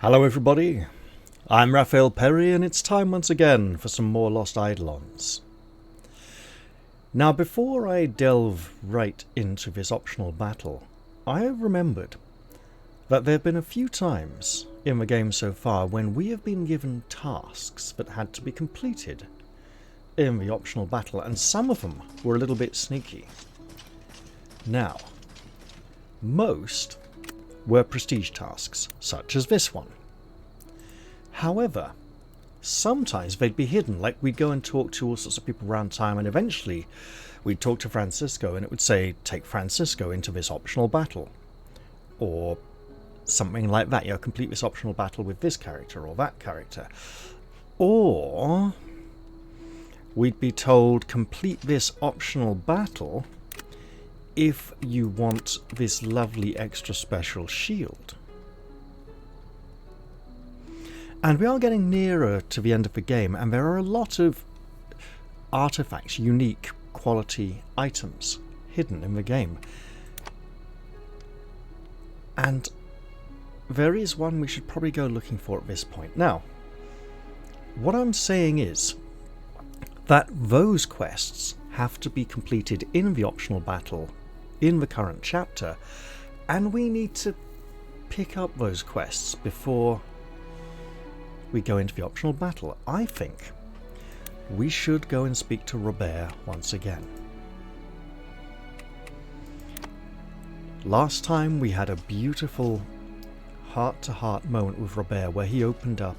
Hello everybody, I'm Raphael Perry and it's time once again for some more Lost Eidolons. Now before I delve right into this optional battle, I have remembered that there have been a few times in the game so far when we have been given tasks that had to be completed in the optional battle, and some of them were a little bit sneaky. Now, most were prestige tasks, such as this one. However, sometimes they'd be hidden, like we'd go and talk to all sorts of people around town, and eventually we'd talk to Francisco and it would say, take Francisco into this optional battle. Or something like that, complete this optional battle with this character or that character. Or we'd be told, complete this optional battle if you want this lovely extra special shield. And we are getting nearer to the end of the game, and there are a lot of artifacts, unique quality items hidden in the game. And there is one we should probably go looking for at this point. Now, what I'm saying is that those quests have to be completed in the optional battle in the current chapter, and we need to pick up those quests before we go into the optional battle. I think we should go and speak to Robert once again. Last time we had a beautiful heart-to-heart moment with Robert where he opened up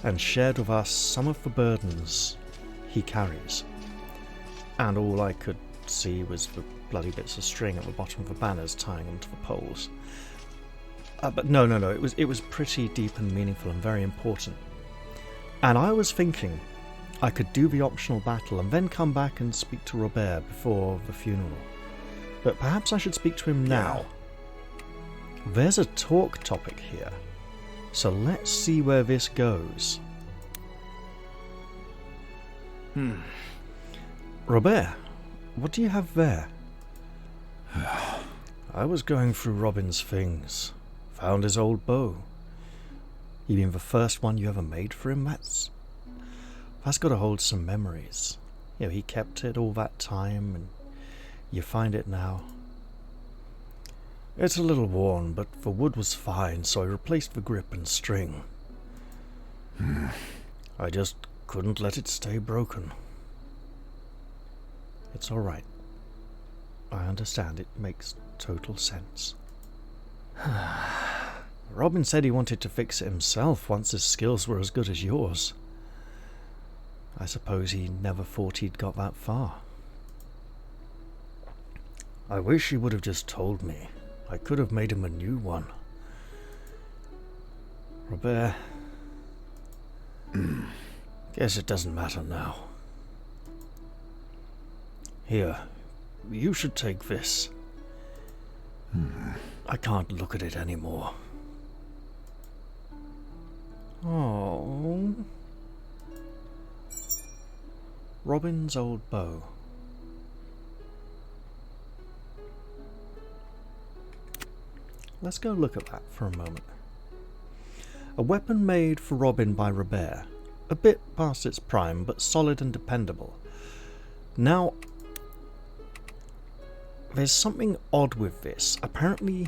and shared with us some of the burdens he carries. And all I could see was the bloody bits of string at the bottom of the banners tying them to the poles. But no, it was pretty deep and meaningful and very important. And I was thinking I could do the optional battle and then come back and speak to Robert before the funeral. But perhaps I should speak to him now. There's a talk topic here, so let's see where this goes. Robert, what do you have there? I was going through Robin's things. Found his old bow. You mean the first one you ever made for him? That's got to hold some memories. He kept it all that time, and you find it now. It's a little worn, but the wood was fine, so I replaced the grip and string. I just couldn't let it stay broken. It's all right. I understand. It makes total sense. Robin said he wanted to fix it himself once his skills were as good as yours. I suppose he never thought he'd got that far. I wish he would have just told me. I could have made him a new one. Robert, guess it doesn't matter now. Here, you should take this. I can't look at it anymore. Oh, Robin's old bow. Let's go look at that for a moment. A weapon made for Robin by Robert. A bit past its prime, but solid and dependable. Now, there's something odd with this. Apparently,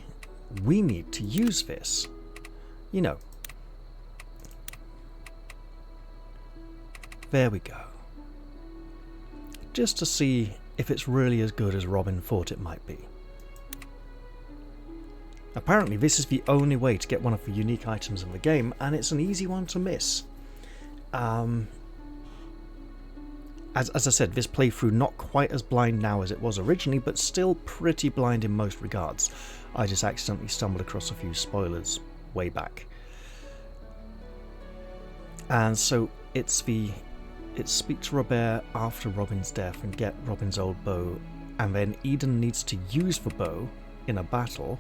we need to use this. There we go. Just to see if it's really as good as Robin thought it might be. Apparently, this is the only way to get one of the unique items in the game, and it's an easy one to miss. As I said, this playthrough not quite as blind now as it was originally, but still pretty blind in most regards. I just accidentally stumbled across a few spoilers way back. And so it's speak to Robert after Robin's death and get Robin's old bow, and then Eden needs to use the bow in a battle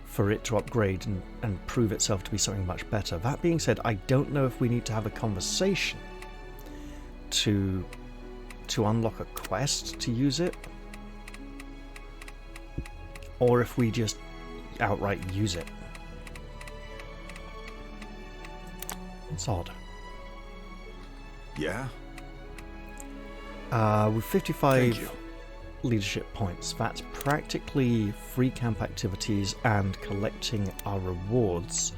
for it to upgrade and prove itself to be something much better. That being said, I don't know if we need to have a conversation to unlock a quest to use it, or if we just outright use it. It's odd. Yeah? With 55 leadership points, that's practically free camp activities and collecting our rewards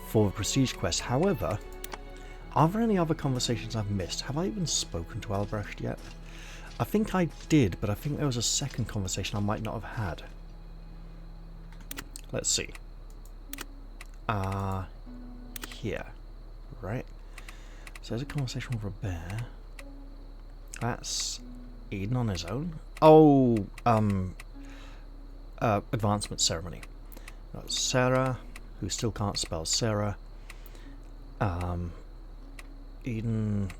for the prestige quest. However, are there any other conversations I've missed? Have I even spoken to Albrecht yet? I think I did, but I think there was a second conversation I might not have had. Let's see. Here. Right. So there's a conversation with a bear. That's Eden on his own. Oh, advancement ceremony. Got Sarah, who still can't spell Sarah. Eden.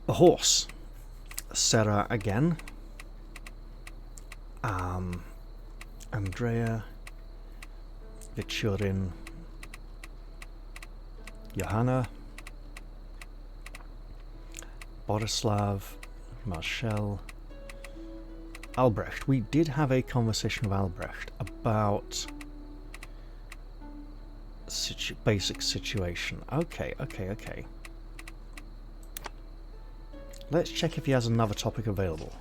The horse. Sarah again. Andrea. Victorin. Johanna. Borislav. Marshall. Albrecht. We did have a conversation with Albrecht about basic situation. Okay. Let's check if he has another topic available.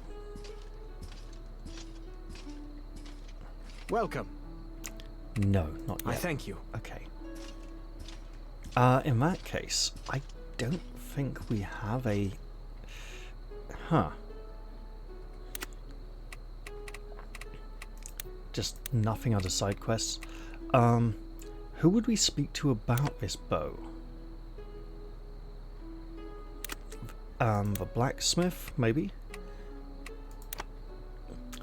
Welcome. No, not yet. I thank you. Okay. In that case, I don't think we have a... Just nothing under side quests. Who would we speak to about this bow? The blacksmith, maybe?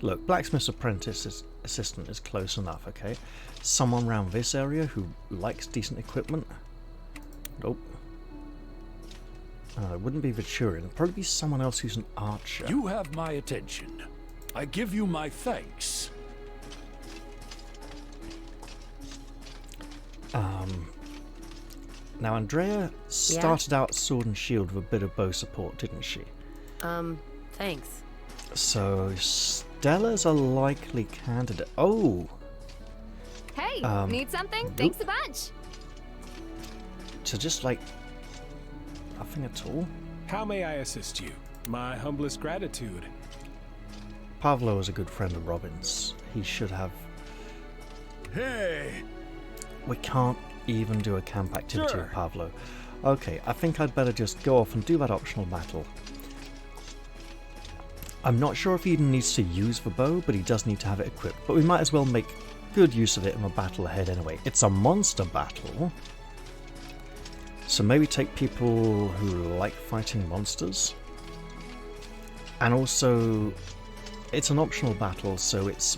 Look, blacksmith's apprentice assistant is close enough, okay? Someone around this area who likes decent equipment? Nope. It wouldn't be Victorian. It'd probably be someone else who's an archer. You have my attention. I give you my thanks. Now Andrea started out Sword and Shield with a bit of bow support, didn't she? Thanks. So Stella's a likely candidate. Oh! Hey, need something? Thanks a bunch. So just like nothing at all? How may I assist you? My humblest gratitude. Pavlo is a good friend of Robin's. He should have... Hey! We can't even do a camp activity with Pavlo. Okay, I think I'd better just go off and do that optional battle. I'm not sure if Eden needs to use the bow, but he does need to have it equipped. But we might as well make good use of it in the battle ahead anyway. It's a monster battle. So maybe take people who like fighting monsters. And also, it's an optional battle, so it's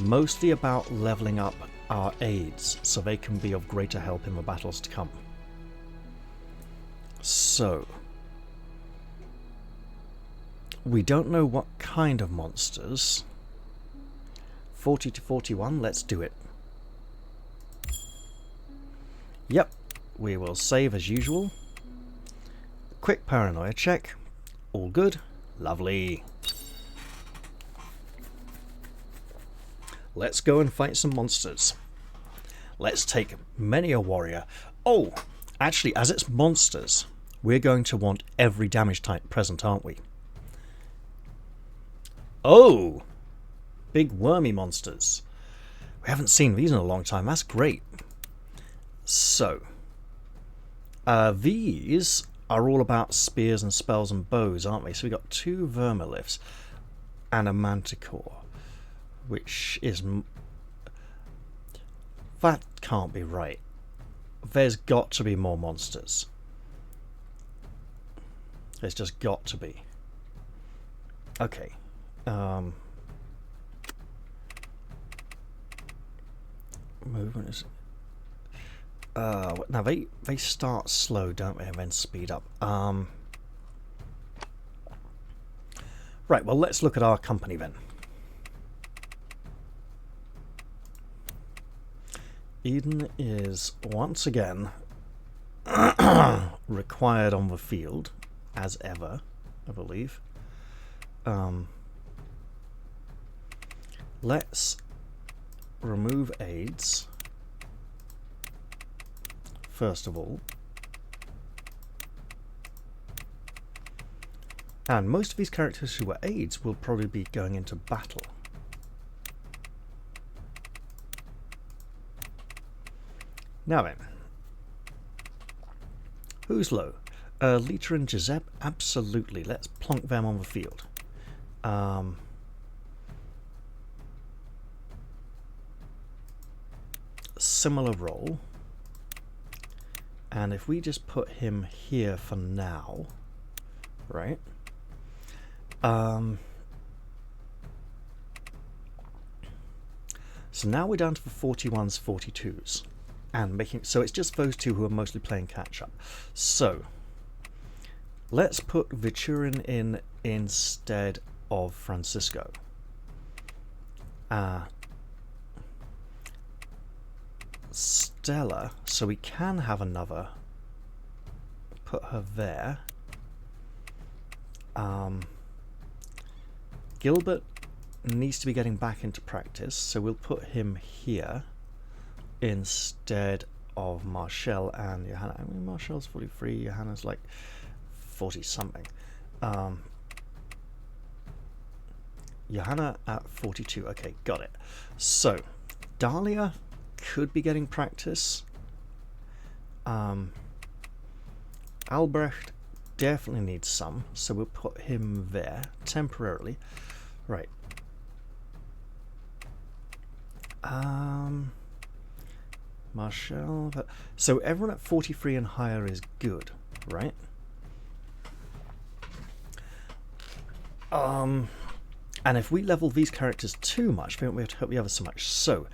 mostly about leveling up our aides so they can be of greater help in the battles to come. So, we don't know what kind of monsters. 40 to 41, let's do it. Yep, we will save as usual. Quick paranoia check. All good. Lovely. Let's go and fight some monsters. Let's take many a warrior. Oh, actually, as it's monsters, we're going to want every damage type present, aren't we? Oh! Big wormy monsters. We haven't seen these in a long time. That's great. So, these are all about spears and spells and bows, aren't they? So we've got 2 vermiliths and a manticore, which is... That can't be right. There's got to be more monsters. There's just got to be. Okay. Movement is... now they start slow, don't they, and then speed up. Right, well, let's look at our company then. Eden is once again required on the field, as ever, I believe. Let's remove aids first of all. And most of these characters who are aides will probably be going into battle. Now then, who's low? Lita and Giuseppe? Absolutely. Let's plonk them on the field. Similar role. And if we just put him here for now, right? So now we're down to the 41s, 42s. And making, so it's just those two who are mostly playing catch up. So let's put Vichurin in instead of Francisco. Stella, so we can have another, put her there. Gilbert needs to be getting back into practice, so we'll put him here instead of Marshall and Johanna. I mean, Marshall's 43, Johanna's like 40 something. Johanna at 42. Okay, got it. So Dahlia could be getting practice. Albrecht definitely needs some, so we'll put him there temporarily. Right. Marshall. So everyone at 43 and higher is good, right? And if we level these characters too much, then we have to hurt the others so much. So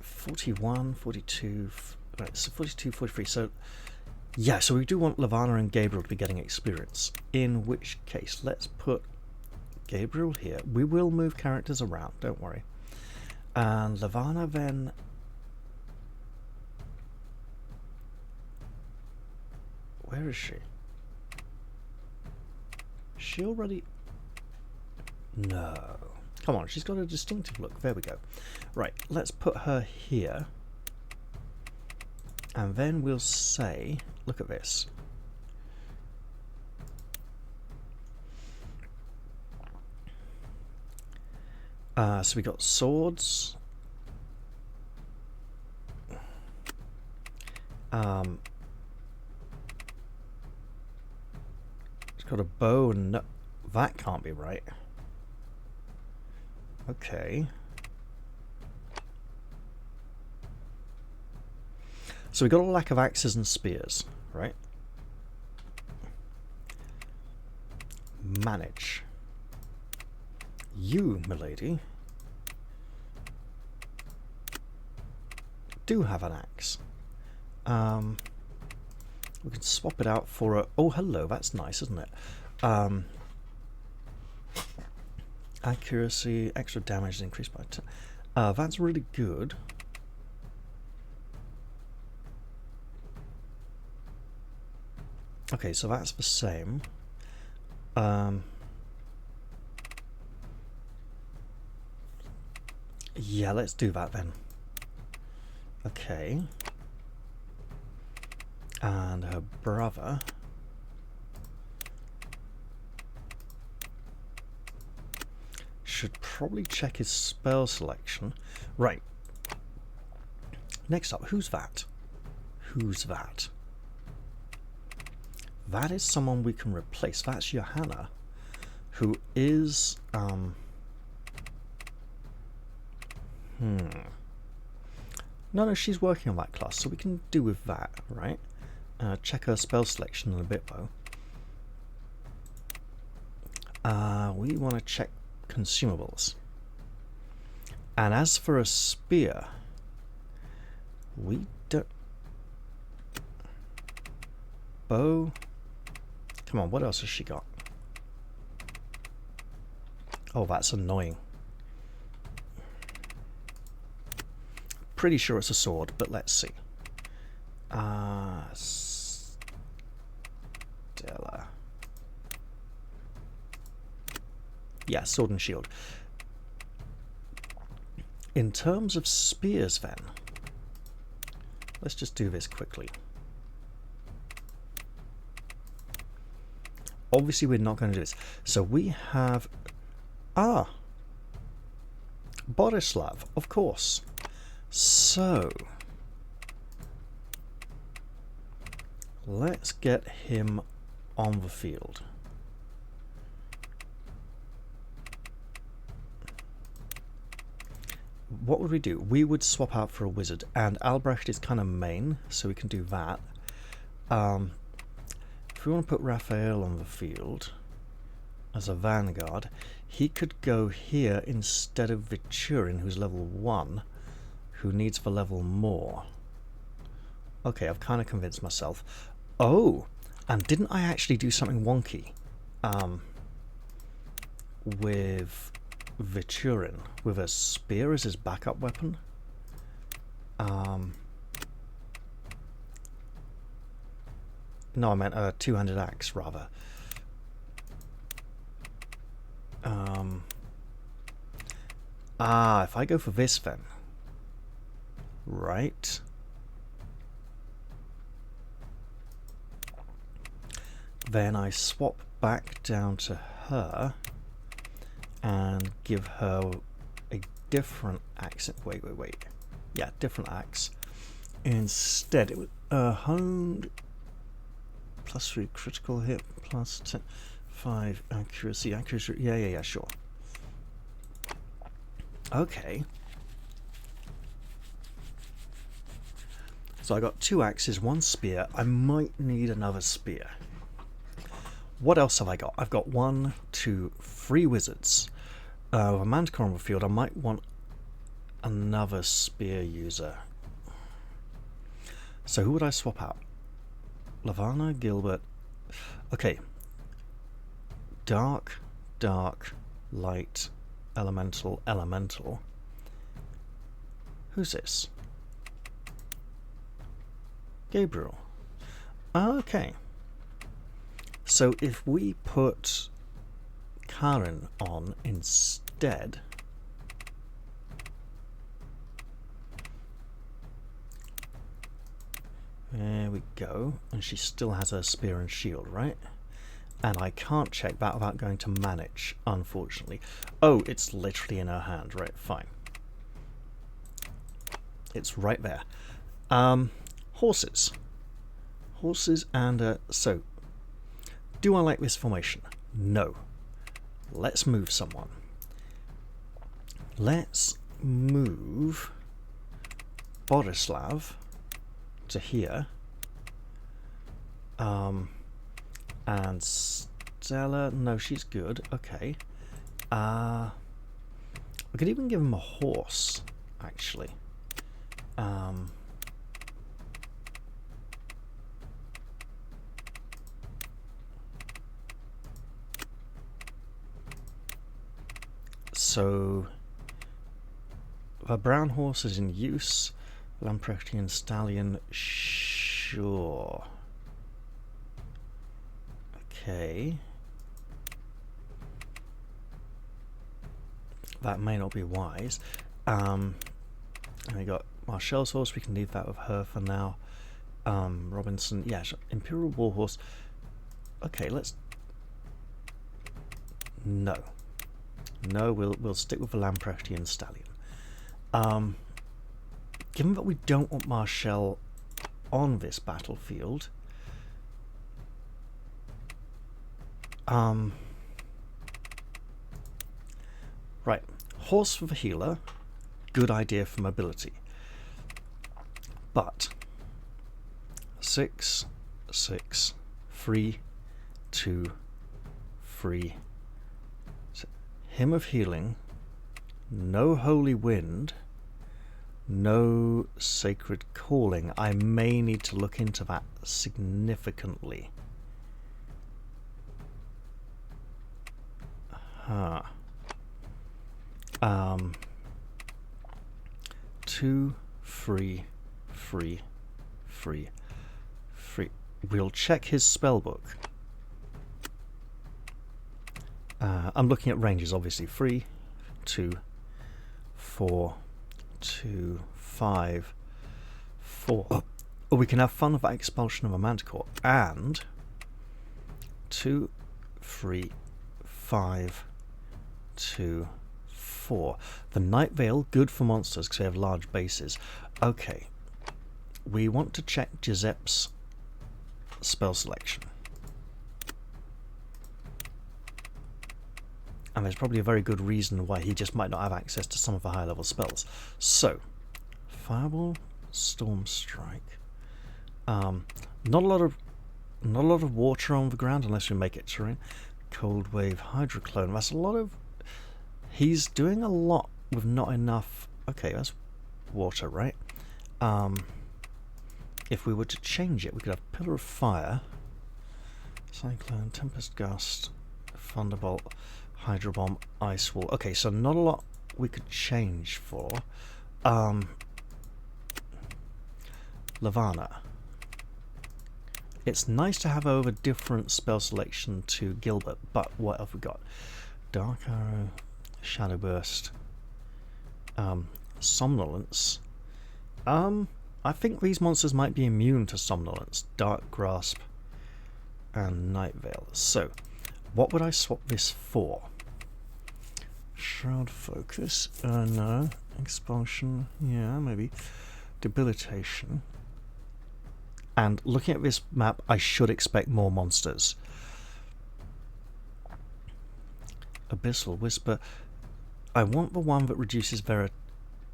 41, 42, right, so 42, 43. So yeah, so we do want Levana and Gabriel to be getting experience. In which case, let's put Gabriel here. We will move characters around, don't worry. And Levana then. Where is she? She already. No. Come on, she's got a distinctive look. There we go. Right, let's put her here. And then we'll say, look at this. So we got swords. It's got a bow and no, that can't be right. Okay. So we got a lack of axes and spears, right? Manage. You, milady, do have an axe. We can swap it out for a... Oh, hello, that's nice, isn't it? Accuracy, extra damage is increased by 10. That's really good. Okay, so that's the same. Yeah, let's do that then. Okay. And her brother. Should probably check his spell selection. Right. Next up, who's that? Who's that? That is someone we can replace. That's Johanna, who is No, she's working on that class, so we can do with that, right? Check her spell selection in a bit though. We want to check consumables. And as for a spear, we don't... Bow. Come on, what else has she got? Oh, that's annoying. Pretty sure it's a sword, but let's see. Stella. Yeah, sword and shield. In terms of spears then, let's just do this quickly. Obviously, we're not going to do this. So we have... Borislav, of course. So... let's get him on the field. What would we do? We would swap out for a wizard, and Albrecht is kind of main, so we can do that. If we want to put Raphael on the field as a vanguard, he could go here instead of Vichurin, who's level 1, who needs the level more. Okay, I've kind of convinced myself. Oh, and didn't I actually do something wonky with Vichurin, with a spear as his backup weapon? No, I meant a two-handed axe, rather. If I go for this then. Right. Then I swap back down to her and give her a different axe. Wait. Yeah, different axe. Instead, it was honed... +3 critical hit, +5 accuracy. Yeah, sure. Okay. So I got 2 axes, 1 spear. I might need another spear. What else have I got? I've got 1, 2, 3 wizards. With a manticore on the field, I might want another spear user. So who would I swap out? Lavana, Gilbert. Okay. Dark, light, elemental. Who's this? Gabriel. Okay. So if we put Karen on instead, there we go, and she still has her spear and shield, right? And I can't check that without going to manage, unfortunately. Oh, it's literally in her hand, right? Fine. It's right there. Horses. Horses and, so, do I like this formation? No. Let's move someone. Let's move Borislav to here. And Stella, no, she's good. Okay. We could even give him a horse, actually. So the brown horse is in use. Lamprechtian stallion, sure. Okay. That may not be wise. And we got Marcel's horse, we can leave that with her for now. Robinson, yeah, Imperial Warhorse. Okay, let's... No, we'll stick with the Lamprechtian stallion. Given that we don't want Marcel on this battlefield, right, horse for the healer, good idea for mobility. But 6, 3, 2, 3. Hymn of Healing, no Holy Wind, no Sacred Calling. I may need to look into that significantly. 2, 3, 3, 3, 3. We'll check his spellbook. I'm looking at ranges, obviously. 3, 2, 4, 2, 5, 4. Or we can have fun with expulsion of a manticore. And 2, 3, 5, 2, 4. The Night Veil, good for monsters because we have large bases. Okay. We want to check Giuseppe's spell selection. And there's probably a very good reason why he just might not have access to some of the higher level spells. So, Fireball, Storm Strike. Not a lot of water on the ground unless we make it terrain. Cold Wave, Hydroclone. That's a lot of. He's doing a lot with not enough. Okay, that's water, right? If we were to change it, we could have Pillar of Fire, Cyclone, Tempest Gust, Thunderbolt, Hydro Bomb, Ice Wall. Okay, so not a lot we could change for. Lavana. It's nice to have over different spell selection to Gilbert, but what have we got? Dark Arrow, Shadow Burst, Somnolence. I think these monsters might be immune to Somnolence, Dark Grasp, and Night Veil. So, what would I swap this for? Shroud Focus, no. Expulsion, yeah, maybe. Debilitation. And looking at this map, I should expect more monsters. Abyssal Whisper. I want the one that reduces their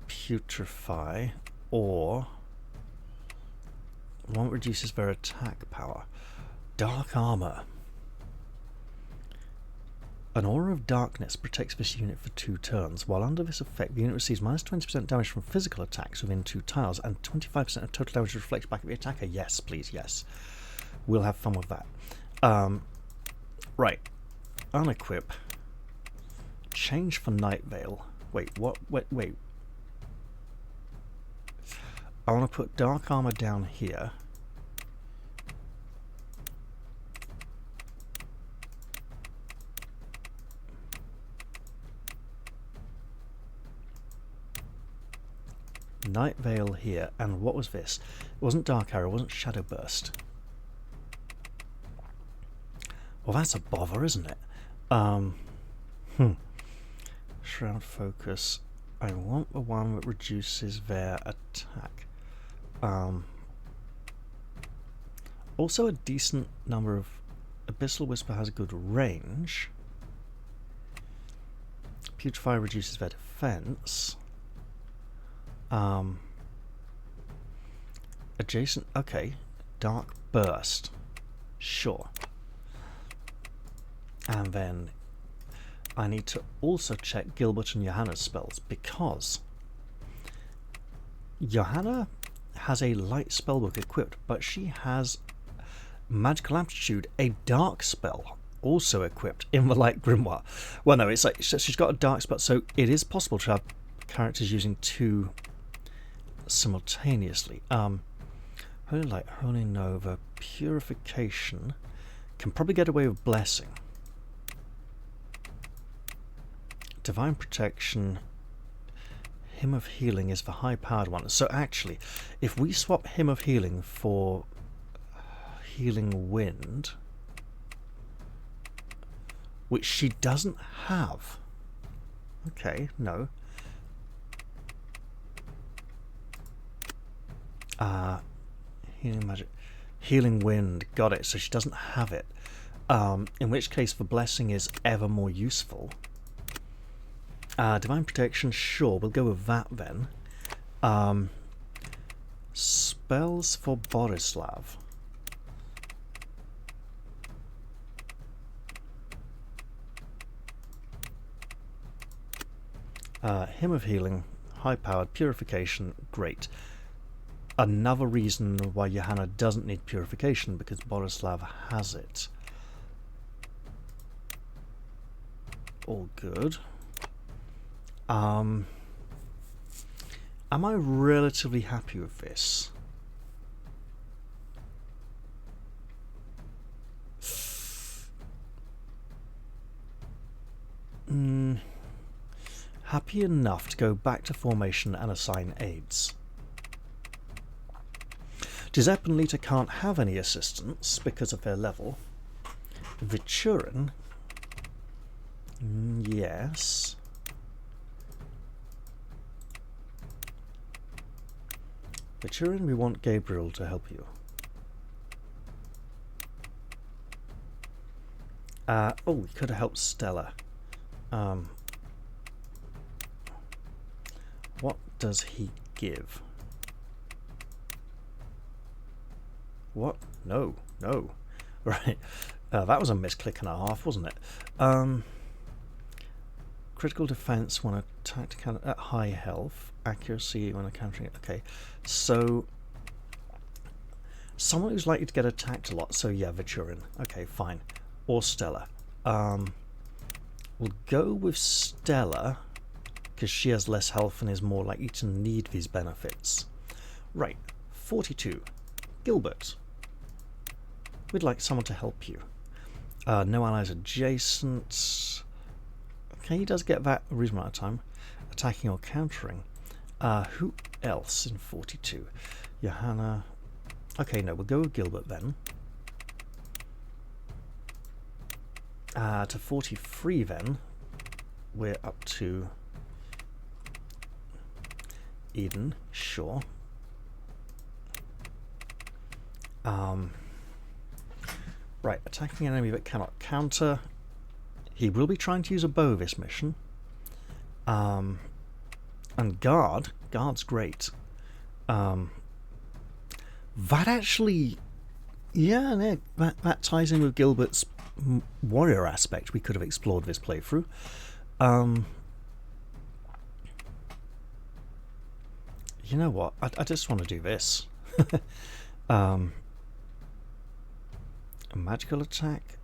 Putrefy, or one that reduces their attack power. Dark Armor. An Aura of Darkness protects this unit for 2 turns. While under this effect, the unit receives minus 20% damage from physical attacks within 2 tiles, and 25% of total damage reflects back at the attacker. Yes, please, yes. We'll have fun with that. Right. Unequip. Change for Night Veil. Wait, what? Wait. I want to put Dark Armor down here. Night Veil here, and what was this? It wasn't Dark Arrow, it wasn't Shadow Burst. Well, that's a bother, isn't it? Shroud Focus. I want the one that reduces their attack. Also a decent number of... Abyssal Whisper has a good range. Putrefy reduces their defense. Adjacent, okay. Dark Burst. Sure. And then I need to also check Gilbert and Johanna's spells, because Johanna has a light spellbook equipped, but she has Magical Aptitude, a dark spell, also equipped in the light grimoire. Well, no, it's like she's got a dark spell, so it is possible to have characters using 2 simultaneously. Holy Light, Holy Nova, Purification. Can probably get away with Blessing. Divine Protection. Hymn of Healing is the high-powered one. So actually, if we swap Hymn of Healing for Healing Wind, which she doesn't have. Okay, no. Healing Magic. Healing Wind, got it, so she doesn't have it. In which case the Blessing is ever more useful. Divine Protection, sure, we'll go with that then. Spells for Borislav. Hymn of Healing, high-powered, Purification, great. Another reason why Johanna doesn't need Purification, because Borislav has it. All good. Am I relatively happy with this? Happy enough to go back to formation and assign aids. Giuseppe and Lita can't have any assistance because of their level. Vichurin, yes. Vichurin, we want Gabriel to help you. Oh, we could have helped Stella. What does he give? What? No, no. Right. That was a misclick and a half, wasn't it? Critical defense when attacked at high health. Accuracy when countering it. Okay. So, someone who's likely to get attacked a lot. So, yeah, Vichurin. Okay, fine. Or Stella. We'll go with Stella because she has less health and is more likely to need these benefits. Right. 42. Gilbert. We'd like someone to help you. No allies adjacent. Okay, he does get that a reasonable amount of time. Attacking or countering. Who else in 42? Johanna. Okay, no, we'll go with Gilbert then. To 43 then. We're up to Eden, sure. Right, attacking an enemy that cannot counter. He will be trying to use a bow this mission. And Guard's great. That actually, yeah, that ties in with Gilbert's warrior aspect. We could have explored this playthrough. You know what? I just want to do this. A magical attack.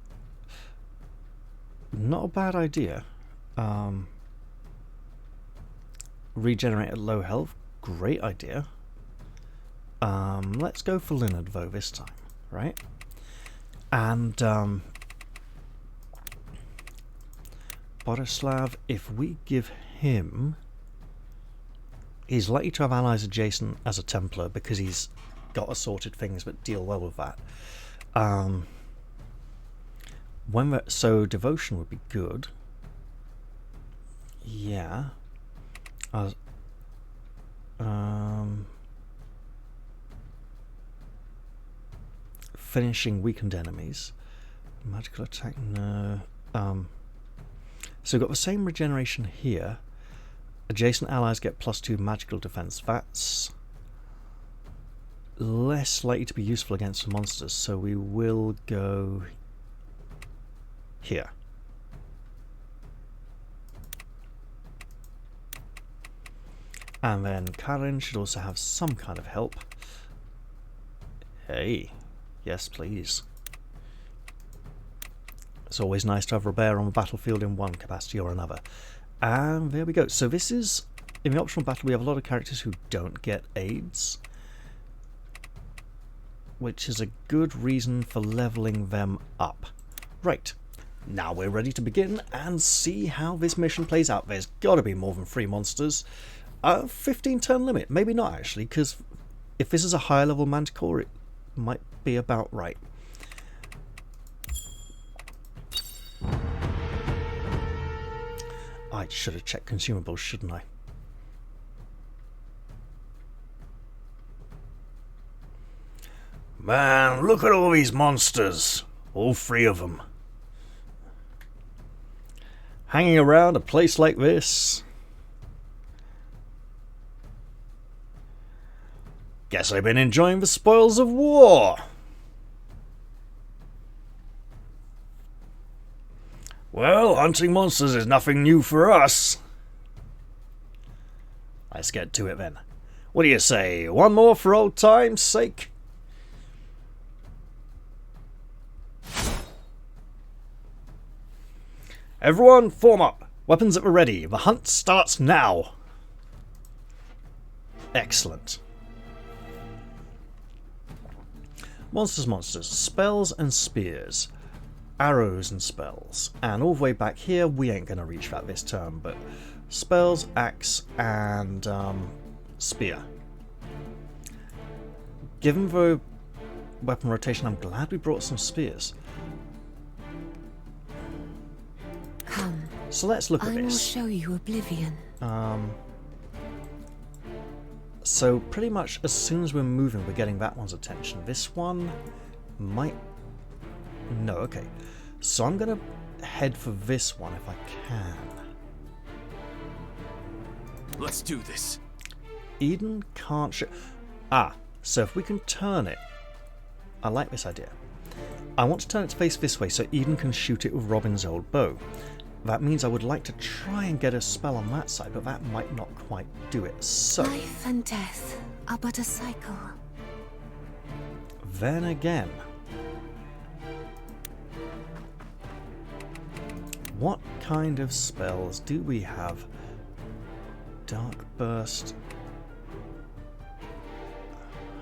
Not a bad idea. Regenerate at low health. Great idea. Let's go for Linard though this time, right? And Borislav, if we give him, he's likely to have allies adjacent as a Templar because he's got assorted things that deal well with that. So devotion would be good. Yeah. Finishing weakened enemies. Magical attack, no. So we've got the same regeneration here. Adjacent allies get +2 magical defense. That's less likely to be useful against the monsters, so we will go here. And then Karin should also have some kind of help. Hey, yes please. It's always nice to have Robert on the battlefield in one capacity or another. And there we go. So this is, in the optional battle, we have a lot of characters who don't get aids, which is a good reason for leveling them up. Right, now we're ready to begin and see how this mission plays out. There's got to be more than 3 monsters. 15 turn limit, maybe not actually, because if this is a higher level Manticore, it might be about right. I should have checked consumables, shouldn't I? Man, look at all these monsters. All 3 of them. Hanging around a place like this. Guess I've been enjoying the spoils of war. Well, hunting monsters is nothing new for us. Let's get to it then. What do you say? One more for old time's sake? Everyone, form up. Weapons at the ready. The hunt starts now. Excellent. Monsters. Spells and spears. Arrows and spells. And all the way back here, we ain't going to reach that this turn, but spells, axe, and spear. Given the weapon rotation, I'm glad we brought some spears. Come. So let's look at I will this. show you oblivion. So pretty much as soon as we're moving, we're getting that one's attention. This one might... No, okay. So I'm going to head for this one if I can. Let's do this. Eden can't shoot... Ah, so if we can turn it... I like this idea. I want to turn it to face this way so Eden can shoot it with Robin's old bow. That means I would like to try and get a spell on that side, but that might not quite do it. So... Life and death are but a cycle. Then again... What kind of spells do we have? Dark Burst...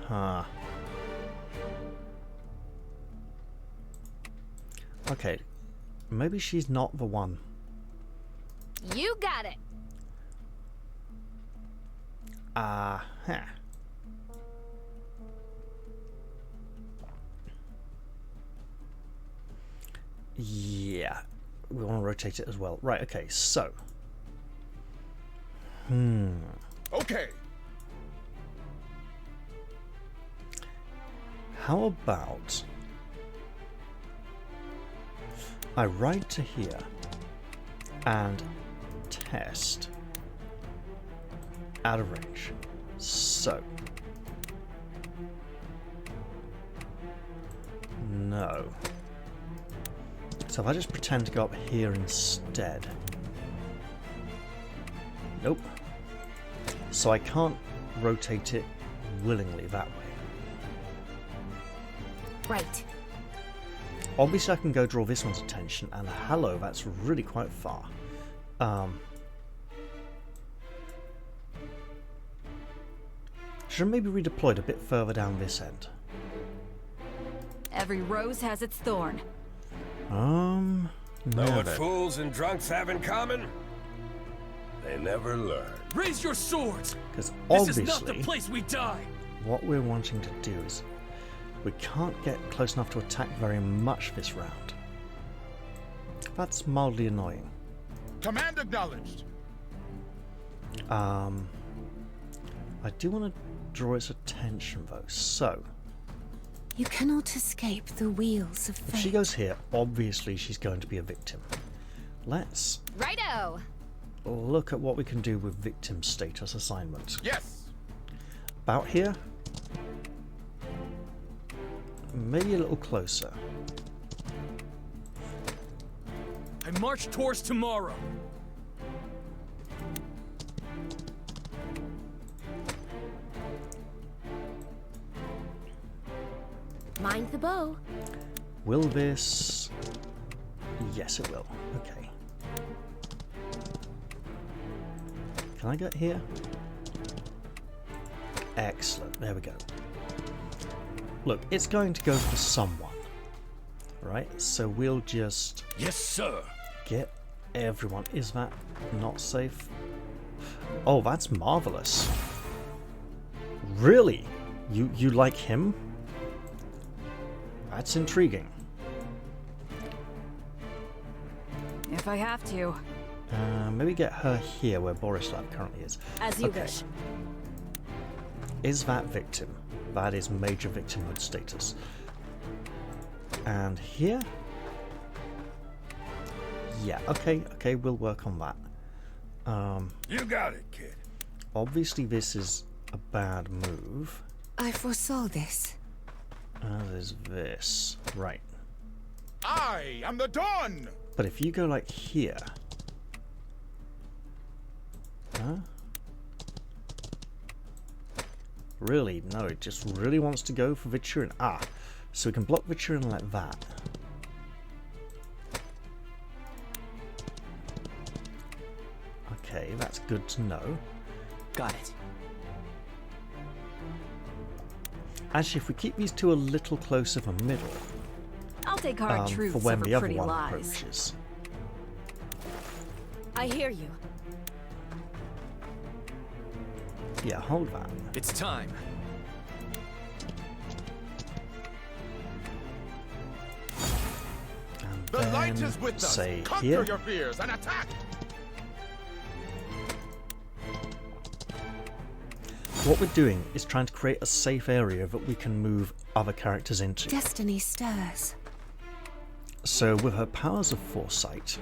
Huh. Okay. Maybe she's not the one. You got it. Huh. Yeah. We want to rotate it as well. Right, okay, so. Okay. How about I ride to here and test out of range. So. No. So if I just pretend to go up here instead. Nope. So I can't rotate it willingly that way. Right. Obviously I can go draw this one's attention, and hello, that's really quite far. Should have maybe redeployed a bit further down this end. Every rose has its thorn. Know no. what fools and drunks have in common? They never learn. Raise your swords! Because This obviously, is not the place we die! what we're wanting to do is we can't get close enough to attack very much this round. That's mildly annoying. Command acknowledged. I do want to draw its attention though, so You cannot escape the wheels of if she fate. goes here, obviously she's going to be a victim. Let's Righto. look at what we can do with victim status assignment. Yes. About here? Maybe a little closer. I march towards tomorrow. Mind the bow. Will this... Yes, it will. Okay. Can I get here? Excellent. There we go. Look, it's going to go for someone. Right? So we'll just Yes, sir. get everyone. Is that not safe? Oh, that's marvelous. Really? You like him? That's intriguing. If I have to. Maybe get her here where Borislav currently is. As you Okay. wish. Is that victim? That is major victimhood status. And here? Yeah, okay, we'll work on that. You got it, kid. Obviously this is a bad move. I foresaw this. There's this. Right. I am the dawn. But if you go like here... Huh? Really? No, it just really wants to go for Viturin. Ah, so we can block Viturin like that. Okay, that's good to know. Got it. Actually, if we keep these two a little closer the middle, I'll take hard for truths when over the other pretty one lies. approaches. I hear you. Yeah, hold that. It's time. The light then is with us. say Conquer here. your fears and attack. What we're doing is trying to create a safe area that we can move other characters into. Destiny stirs. So with her powers of foresight,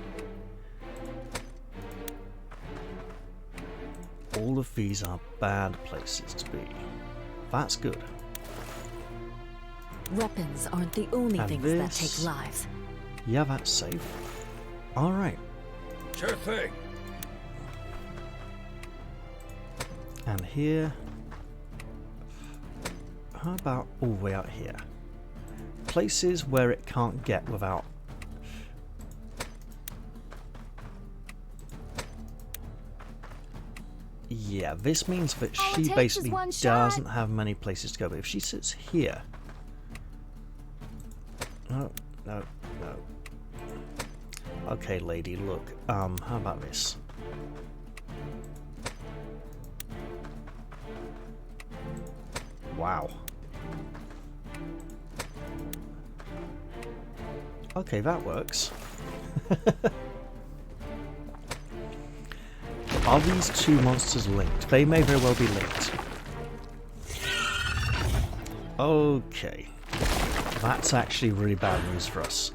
all of these are bad places to be. That's good. Weapons aren't the only And things that this- take lives. Yeah, that's safe. Alright. Sure thing. And here... How about all the way out here? Places where it can't get without... Yeah, this means that All it she takes is basically one shot. doesn't have many places to go. But if she sits here... No, no, no. Okay, lady, look. How about this? Wow. Okay, that works. Are these two monsters linked? They may very well be linked. Okay. That's actually really bad news for us.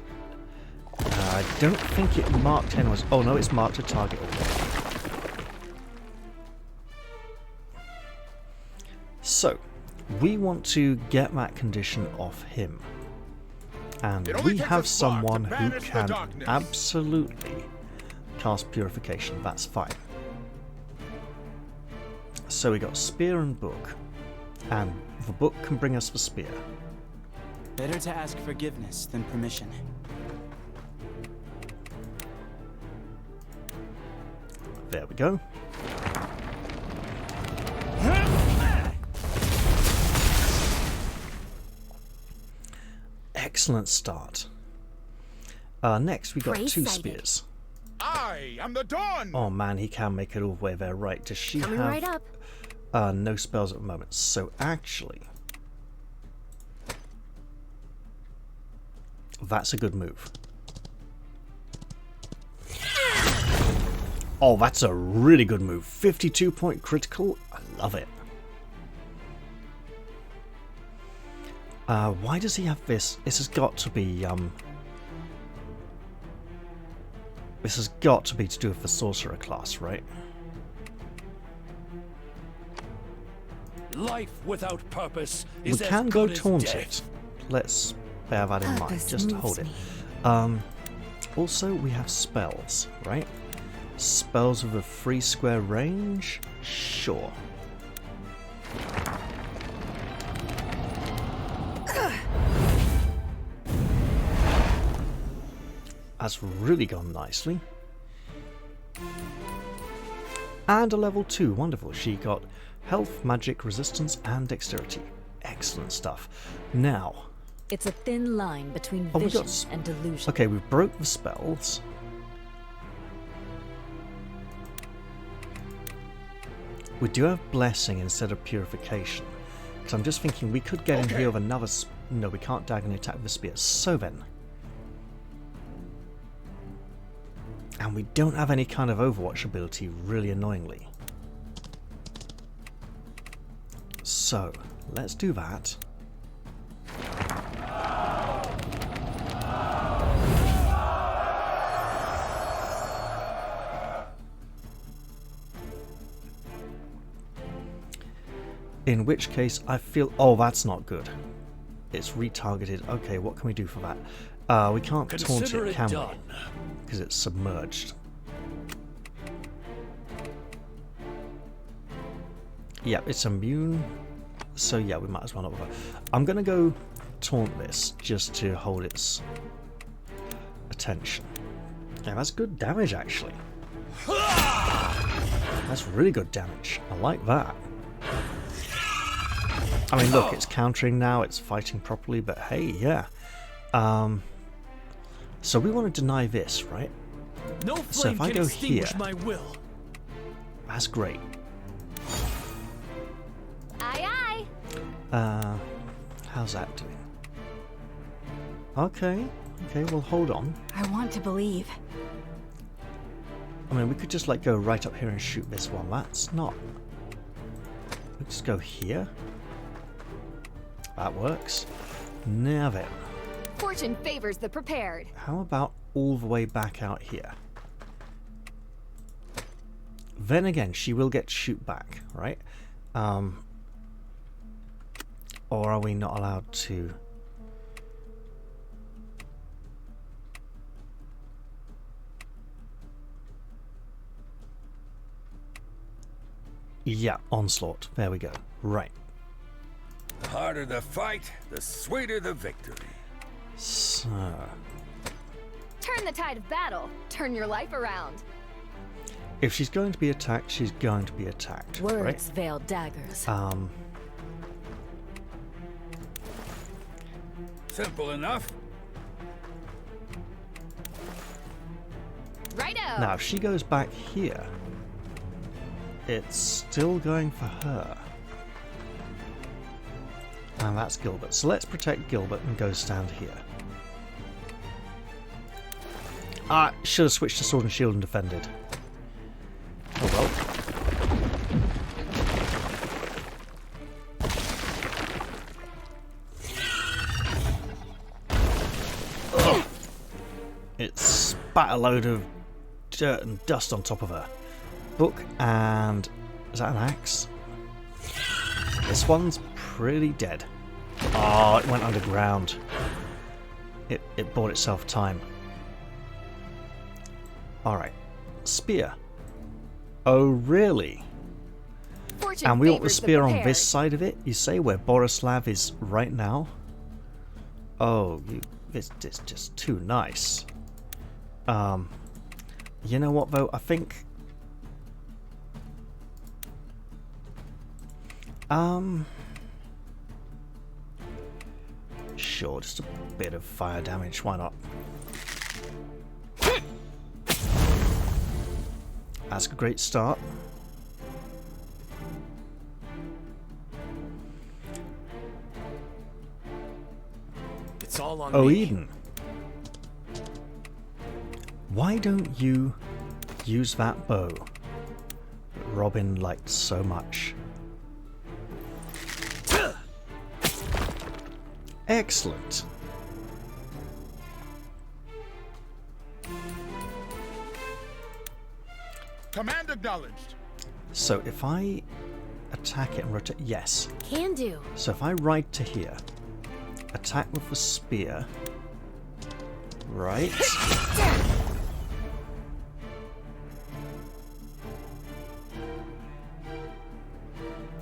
I don't think it marked anyone's... Oh no, it's marked a target already. So, we want to get that condition off him. And It only we takes have a spark to someone who banish the can darkness. absolutely cast Purification. That's fine. So we got Spear and Book. And the book can bring us the spear. Better to ask forgiveness than permission. There we go. Excellent start. Next we got Praise two sighted. spears. I am the dawn. Oh man, he can make it all the way there. Right, does she Coming have right up. no spells at the moment? So actually, that's a good move. Oh, that's a really good move. 52-point critical. I love it. Why does he have this? This has got to be this has got to be to do with the sorcerer class, right? Life without purpose We is as can go good as taunt death. it. Let's bear that in mind. Purpose Just moves hold it. me. Also, we have spells, right? Spells with a 3 square range? Sure. That's really gone nicely. And a level 2, wonderful. She got health, magic, resistance, and dexterity. Excellent stuff. Now, It's a thin line between Oh, we got vision s- and delusion. okay, we've broke the spells. We do have blessing instead of purification. So I'm just thinking we could get in here with another... No, we can't diagonally attack with the spears. So then... And we don't have any kind of Overwatch ability, really annoyingly. So, let's do that. In which case, I feel... Oh, that's not good. It's retargeted. Okay, what can we do for that? We can't taunt Consider it, it can done. we? Because it's submerged. Yeah, it's immune. So yeah, we might as well not bother. I'm going to go taunt this just to hold its attention. Yeah, that's good damage actually. That's really good damage. I like that. I mean, look, it's countering now, it's fighting properly, but hey, yeah. So we want to deny this, right? No So flame if I can go extinguish here- my will. That's great. Aye, aye. How's that doing? Okay. Okay, well, hold on. I want to believe. I mean, we could just, like, go right up here and shoot this one. That's not... Let's just go here. That works. Now then. Fortune favors the prepared. How about all the way back out here? Then again, she will get shoot back, right? Or are we not allowed to? Yeah, onslaught. There we go. Right. The harder the fight, the sweeter the victory. So... Turn the tide of battle. Turn your life around. if she's going to be attacked, she's going to be attacked. Words right? veil daggers. Simple enough. Righto. Now, if she goes back here, it's still going for her. And that's Gilbert. So let's protect Gilbert and go stand here. Ah, should have switched to sword and shield and defended. Oh well. Ugh. It spat a load of dirt and dust on top of her. Book and... is that an axe? This one's pretty dead. Oh, it went underground. It bought itself time. Alright. Spear. Oh, really? Fortune And we want the favors spear on prepared. this side of it, you say, where Borislav is right now? Oh, it's just too nice. You know what, though? I think... Sure, just a bit of fire damage, why not? That's a great start. It's all on Oh, me. Eden. Why don't you use that bow that Robin liked so much? Excellent. Command acknowledged. So if I attack it and rotate... Yes. Can do. So if I ride to here, attack with the spear, right?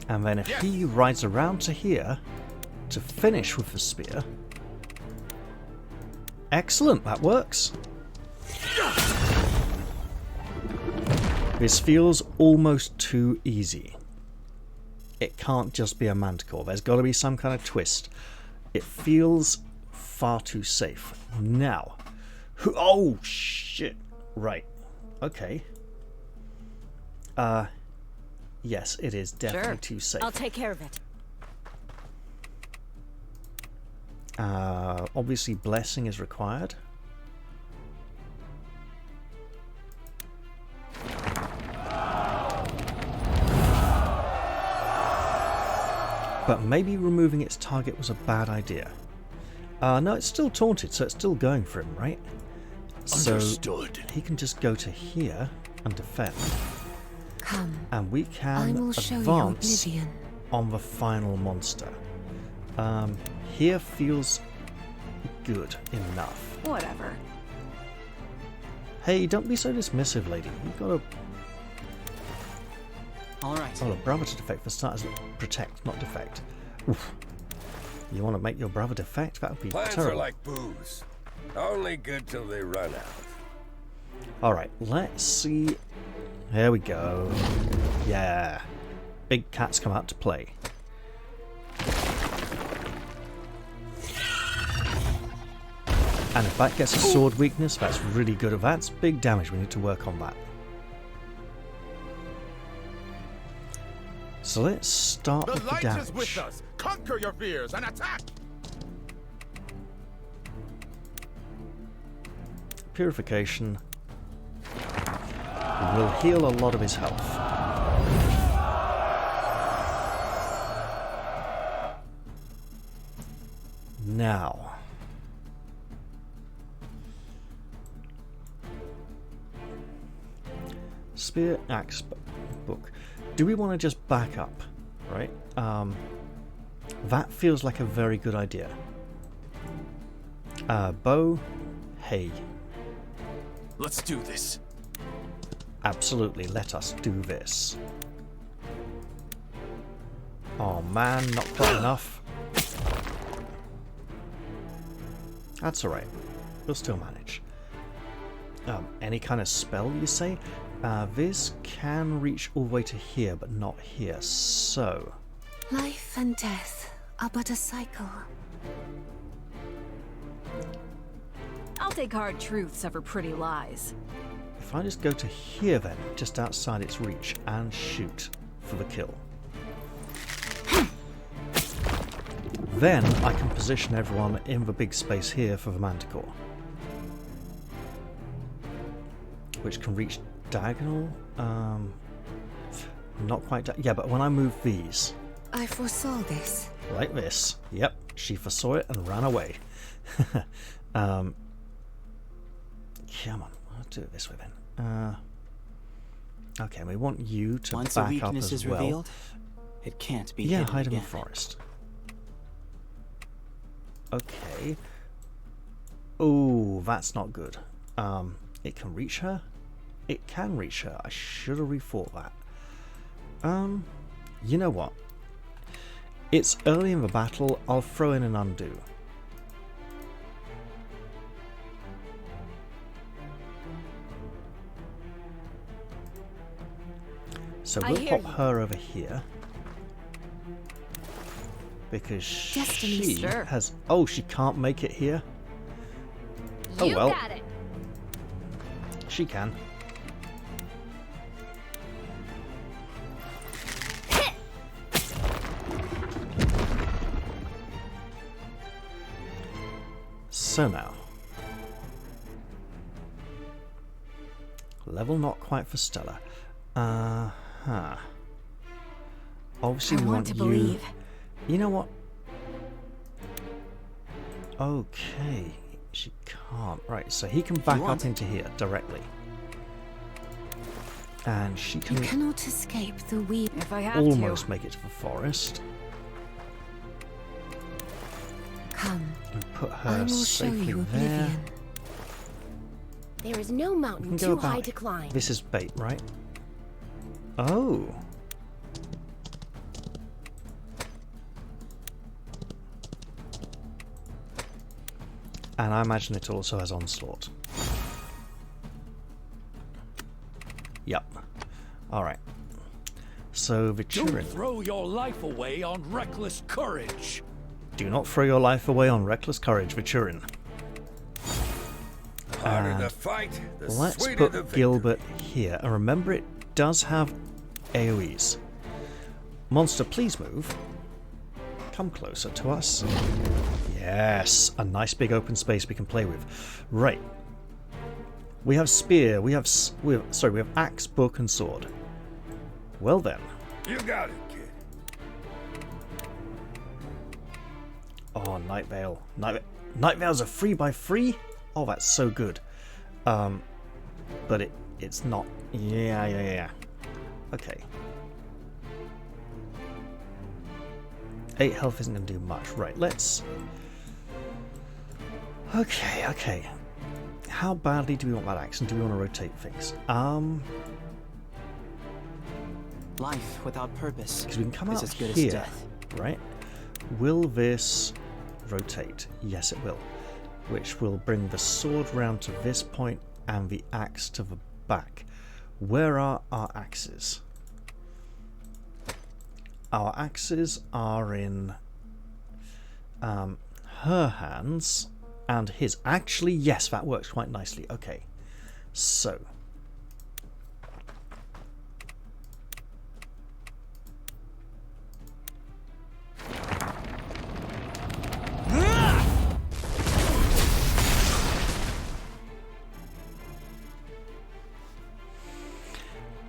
And then if he rides around to here to finish with the spear... Excellent, that works. This feels almost too easy. It can't just be a manticore. There's got to be some kind of twist. It feels far too safe. Now. Oh, shit. Right. Okay. Yes, it is definitely Sure. too safe. I'll take care of it. Obviously, blessing is required. But maybe removing its target was a bad idea. No, it's still taunted, so it's still going for him, right? Understood. So he can just go to here and defend. Come. And we I can will show you advance oblivion. on the final monster. Here feels good enough. Whatever. Hey, don't be so dismissive, lady. You've got to... All right. Oh, look, brother to defect for starters. Protect, not defect. Oof. You want to make your brother defect? That would be Plants terrible. are like booze. Only good till they run out. Alright, let's see. There we go. Yeah. Big cats come out to play. And if that gets a sword weakness, that's really good. If that's big damage, we need to work on that. So let's start The with the light damage. is with us. Conquer your fears and attack. Purification will heal a lot of his health. Now, spear, axe, book. Do we want to just back up? Right? That feels like a very good idea. Bow, hey. Let's do this. Absolutely, let us do this. Oh man, not quite enough. That's alright. We'll still manage. Any kind of spell, you say? This can reach all the way to here, but not here, so... Life and death are but a cycle. I'll take hard truths over pretty lies. If I just go to here then, just outside its reach, and shoot for the kill. Then I can position everyone in the big space here for the Manticore. Which can reach diagonal? Not quite yeah, but when I move these... I foresaw this. Like this. Yep, she foresaw it and ran away. Come on, I'll do it this way then. Okay, we want you to Once a back up weakness as is well. revealed, it can't be Yeah, hidden hide in the again. forest. Okay. Oh, that's not good. It can reach her? It can reach her. I should have rethought that. You know what? It's early in the battle. I'll throw in an undo. So we'll hear pop you. her over here. Because Destiny, she sir. has... Oh, she can't make it here? Oh You well, got it. she can. So now. Level not quite for Stella. Obviously I we want want to you... believe. You know what? Okay. She can't. Right, so he can back up want it. into here directly. And she You can cannot escape the wheel. If I have almost to. make it to the forest. Come, And put I her will show safely you there. oblivion. There is no We mountain can go too about high it. to climb. This is bait, right? Oh. And I imagine it also has onslaught. Yep. Alright. So Don't Vichurin. throw your life away on reckless courage. Do not throw your life away on reckless courage, Vichurin. The harder And the fight, the Let's sweeter the put victory. Gilbert here. And remember, it does have AoEs. Monster, please move. Come closer to us. Yes, a nice big open space we can play with. Right. We have spear, we have axe, book, and sword. Well then. You got it, kid. Oh, Night Veil. Night Veil's a 3x3? Oh, that's so good. But it's not. Yeah. Okay. 8 health isn't going to do much. Right, let's... Okay. How badly do we want that axe, and do we want to rotate things? Life without purpose Because we can come is out as good here, as death. right? Will this rotate? Yes, it will. Which will bring the sword round to this point and the axe to the back. Where are our axes? Our axes are in her hands and his. Actually, yes, that works quite nicely. Okay, so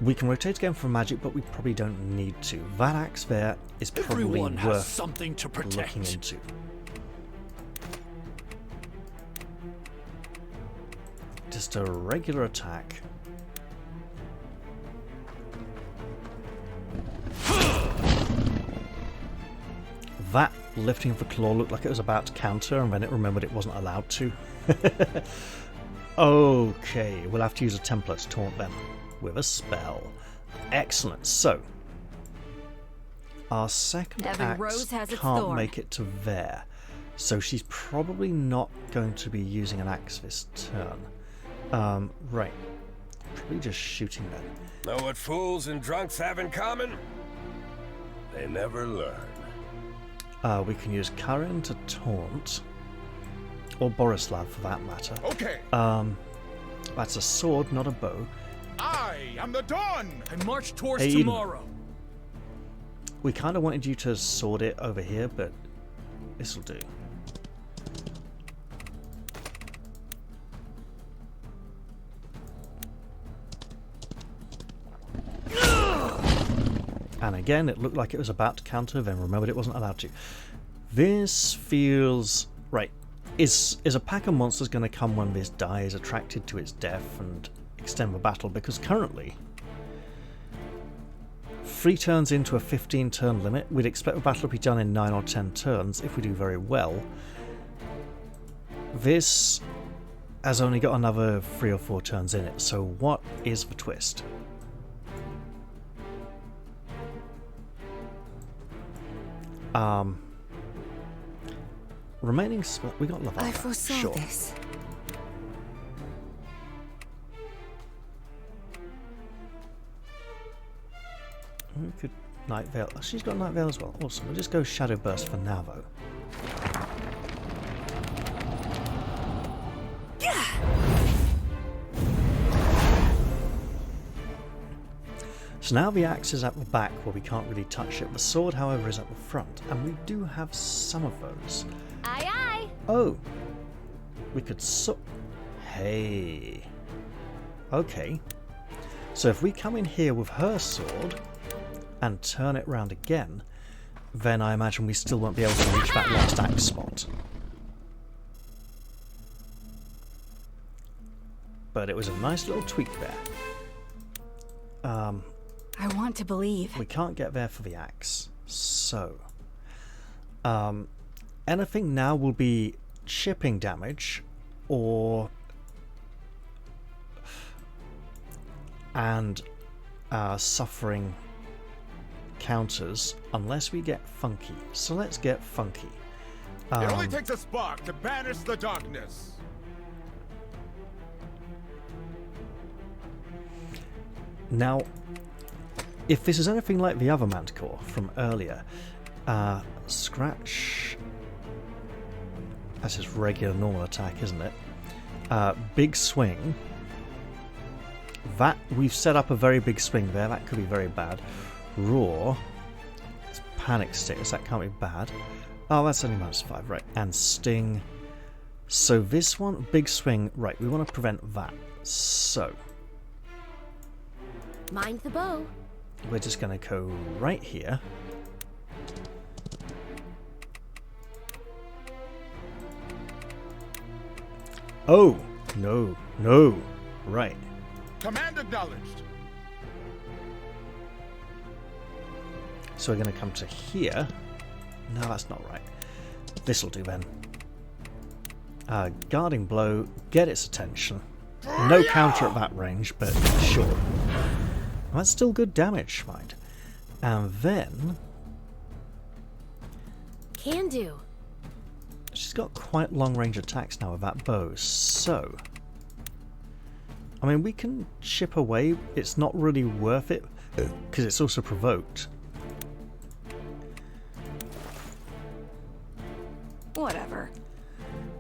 We can rotate again for magic, but we probably don't need to. That axe there is probably Everyone has worth something to looking protect. into. Just a regular attack. That lifting of the claw looked like it was about to counter, and then it remembered it wasn't allowed to. Okay, we'll have to use a template to taunt them with a spell. Excellent. So, our second Every axe rose has its can't thorn. make it to there. So she's probably not going to be using an axe this turn. Right. Probably just shooting then. Know what fools and drunks have in common? They never learn. We can use Karin to taunt. Or Borislav for that matter. Okay. That's a sword, not a bow. I am the dawn. And march towards Aiden. tomorrow. We kind of wanted you to sword it over here, but this'll do. And again, it looked like it was about to counter, then remembered it wasn't allowed to. This feels... right. Is a pack of monsters going to come when this die is attracted to its death and extend the battle? Because currently, 3 turns into a 15-turn limit. We'd expect the battle to be done in 9 or 10 turns if we do very well. This has only got another 3 or 4 turns in it, so what is the twist? Remaining we got Lavala. I foresaw sure. this. We could Night Veil. Oh, she's got Night Veil as well. Awesome. We'll just go Shadow Burst for now, though. So now the axe is at the back where we can't really touch it. The sword, however, is at the front, and we do have some of those. Aye, aye. Oh, we could Hey. Okay. So if we come in here with her sword and turn it round again, then I imagine we still won't be able to reach that last axe spot. But it was a nice little tweak there. I want to believe. We can't get there for the axe, so anything now will be chipping damage or suffering counters unless we get funky. So let's get funky. It only takes a spark to banish the darkness. Now, if this is anything like the other Manticore from earlier, Scratch... That's his regular normal attack, isn't it? Big swing. That, we've set up a very big swing there. That could be very bad. Roar. It's Panic Sticks. That can't be bad. Oh, that's only -5, right. And Sting. So this one, big swing. Right, we want to prevent that. So... Mind the bow. we're just going to go right here. Oh, no, no, right. Command acknowledged. So we're going to come to here. No, that's not right. This'll do then. Guarding blow, get its attention. No counter at that range, but sure. That's still good damage, mind. And then... Can do. she's got quite long range attacks now with that bow, so... I mean, we can chip away. It's not really worth it, because it's also provoked. Whatever.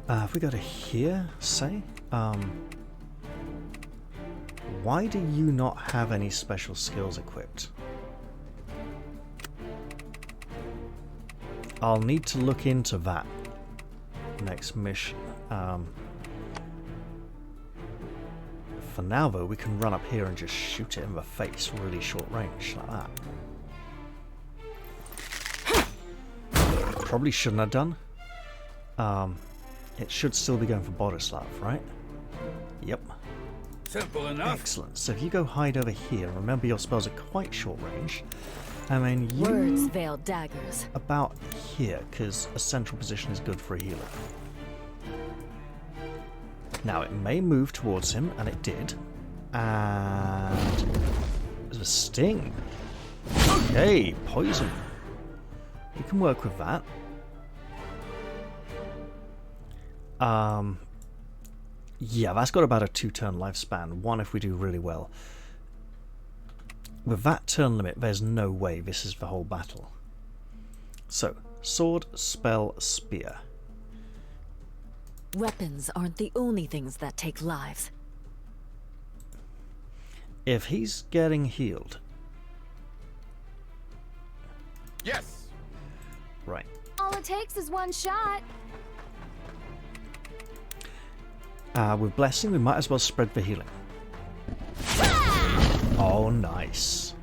If we go to here, say... why do you not have any special skills equipped? I'll need to look into that For now, though, we can run up here and just shoot it in the face, really short range, like that. Probably shouldn't have done. It should still be going for Borislav, right? Yep. Simple enough. Excellent. So if you go hide over here, remember your spells are quite short range. And then you... Words veil daggers. about here, because a central position is good for a healer. Now, it may move towards him, and it did. And... there's a sting. Okay, poison. We can work with that. Yeah, that's got about a 2-turn lifespan. 1 if we do really well. With that turn limit, there's no way this is the whole battle. So, sword, spell, spear. Weapons aren't the only things that take lives. If he's getting healed... Yes. Right. All it takes is one shot. With blessing, we might as well spread the healing. Oh, nice.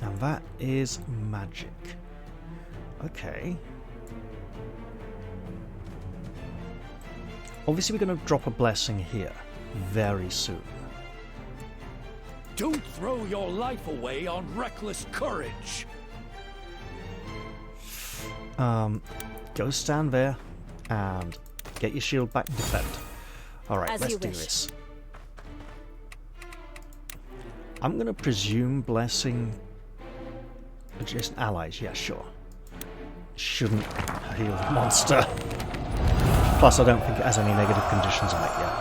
And that is magic. Okay. Obviously, we're going to drop a blessing here very soon. Don't throw your life away on reckless courage. Go stand there and get your shield back and defend. Alright, As let's you do wish. this. I'm going to presume blessing just allies, yeah, sure. Shouldn't heal the monster. Plus, I don't think it has any negative conditions on it yet.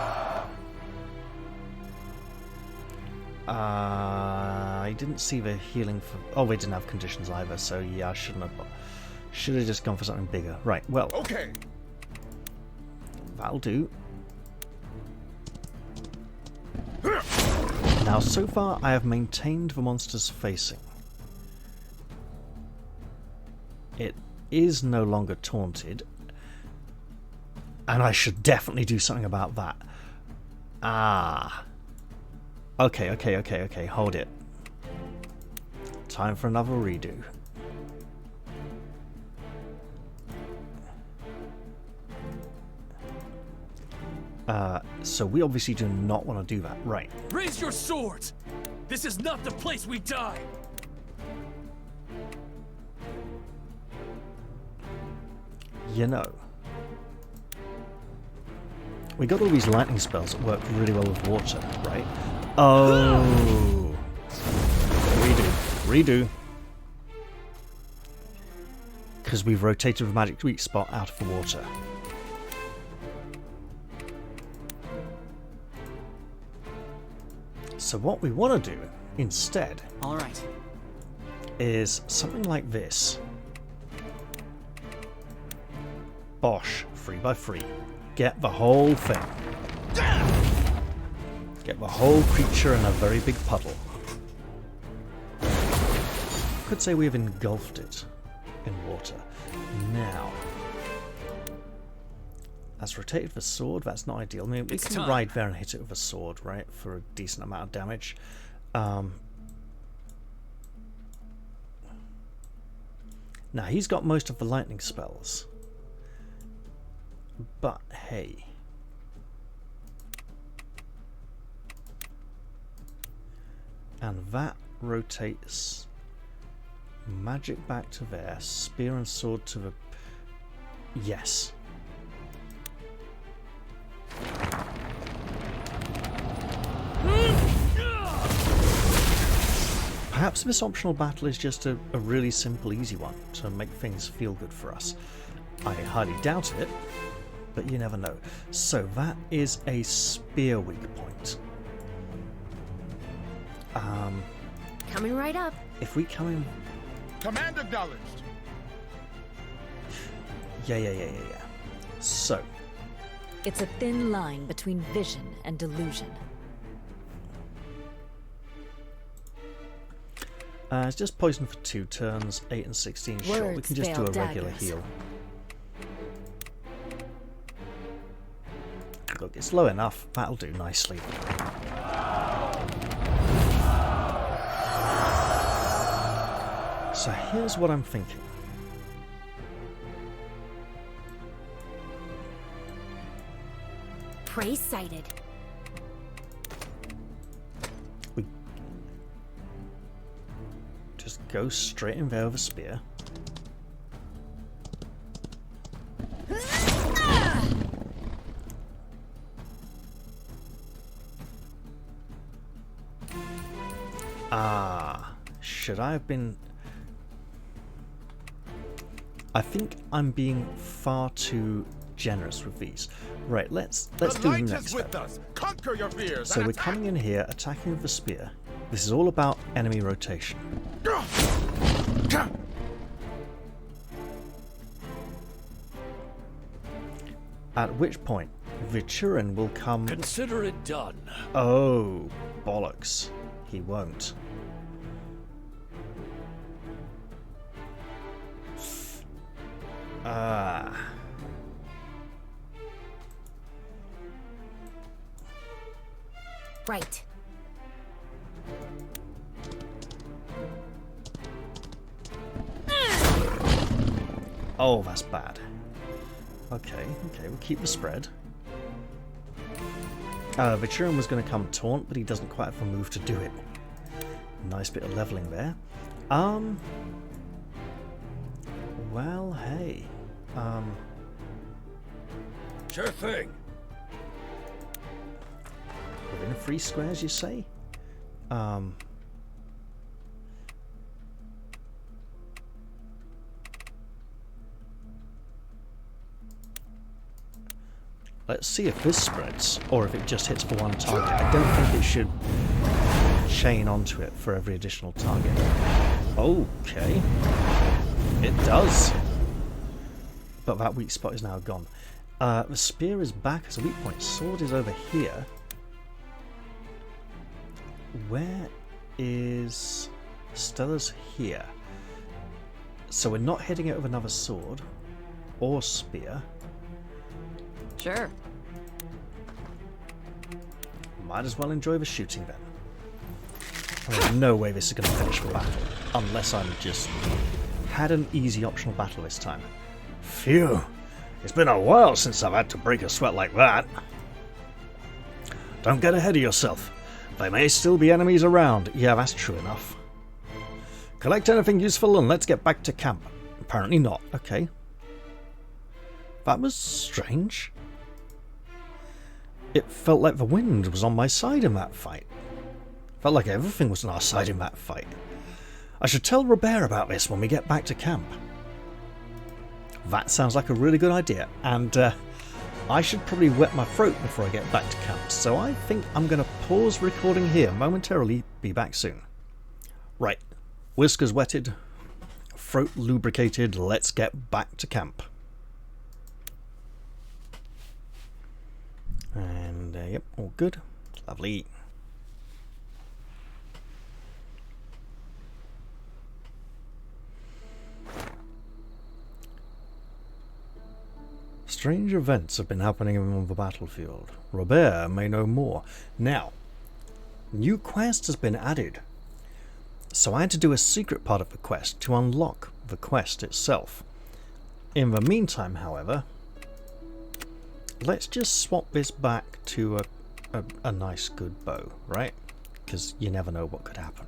I didn't see the healing for... oh, they didn't have conditions either, so yeah, I shouldn't have... should have just gone for something bigger. Right, well... Okay. that'll do. Now, so far, I have maintained the monster's facing. It is no longer taunted. And I should definitely do something about that. Ah. Okay, hold it. Time for another redo. So we obviously do not want to do that, right? Raise your swords! This is not the place we die! You know, we got all these lightning spells that work really well with water, right? Oh, redo. Because we've rotated the magic weak spot out of the water. So what we want to do instead All right. is something like this. Bosh, 3x3. Get the whole thing. Get the whole creature in a very big puddle. Could say we have engulfed it in water. Now, that's rotated the sword. That's not ideal. I mean, we can ride there and hit it with a sword, right, for a decent amount of damage. Now, he's got most of the lightning spells. But, hey. And that rotates magic back to there. Spear and sword to the... yes. Perhaps this optional battle is just a really simple, easy one to make things feel good for us. I highly doubt it, but you never know. So that is a spear weak point. Coming right up. If we come in... Command acknowledged. Yeah. So, It's a thin line between vision and delusion. it's just poison for 2 turns, 8 and 16 short. We Words can just do a veil regular daggers. heal. look, it's low enough. That'll do nicely. So here's what I'm thinking. Prey sighted. We just go straight in there with a spear. Should I have been... I think I'm being far too generous with these. Right, let's do the next step. Conquer your fears. So we're coming in here, attacking with the spear. This is all about enemy rotation. At which point, Vichurin will come... Consider it done. Oh, bollocks. He won't. Right. Oh, that's bad. Okay, we'll keep the spread. Vichurin was going to come taunt, but he doesn't quite have a move to do it. Nice bit of leveling there. Well, hey. Sure thing. Within 3 squares, you say? Let's see if this spreads, or if it just hits for one target. I don't think it should chain onto it for every additional target. Okay. It does. But that weak spot is now gone. The spear is back as a weak point. Sword is over here. Where is... Stella's here. So we're not hitting it with another sword or spear. Sure. Might as well enjoy the shooting then. There's no way this is going to finish the battle, unless I'm just had an easy optional battle this time. Phew, it's been a while since I've had to break a sweat like that. Don't get ahead of yourself. There may still be enemies around. Yeah, that's true enough. Collect anything useful and let's get back to camp. Apparently not. Okay. That was strange. It felt like the wind was on my side in that fight. Felt like everything was on our side in that fight. I should tell Robert about this when we get back to camp. That sounds like a really good idea, and I should probably wet my throat before I get back to camp, so I think I'm going to pause recording here momentarily, be back soon. Right, whiskers wetted, throat lubricated, let's get back to camp. And yep, all good. Lovely. Strange events have been happening on the battlefield. Robert may know more. Now, new quest has been added. So I had to do a secret part of the quest to unlock the quest itself. In the meantime, however, let's just swap this back to a nice good bow, right? Because you never know what could happen.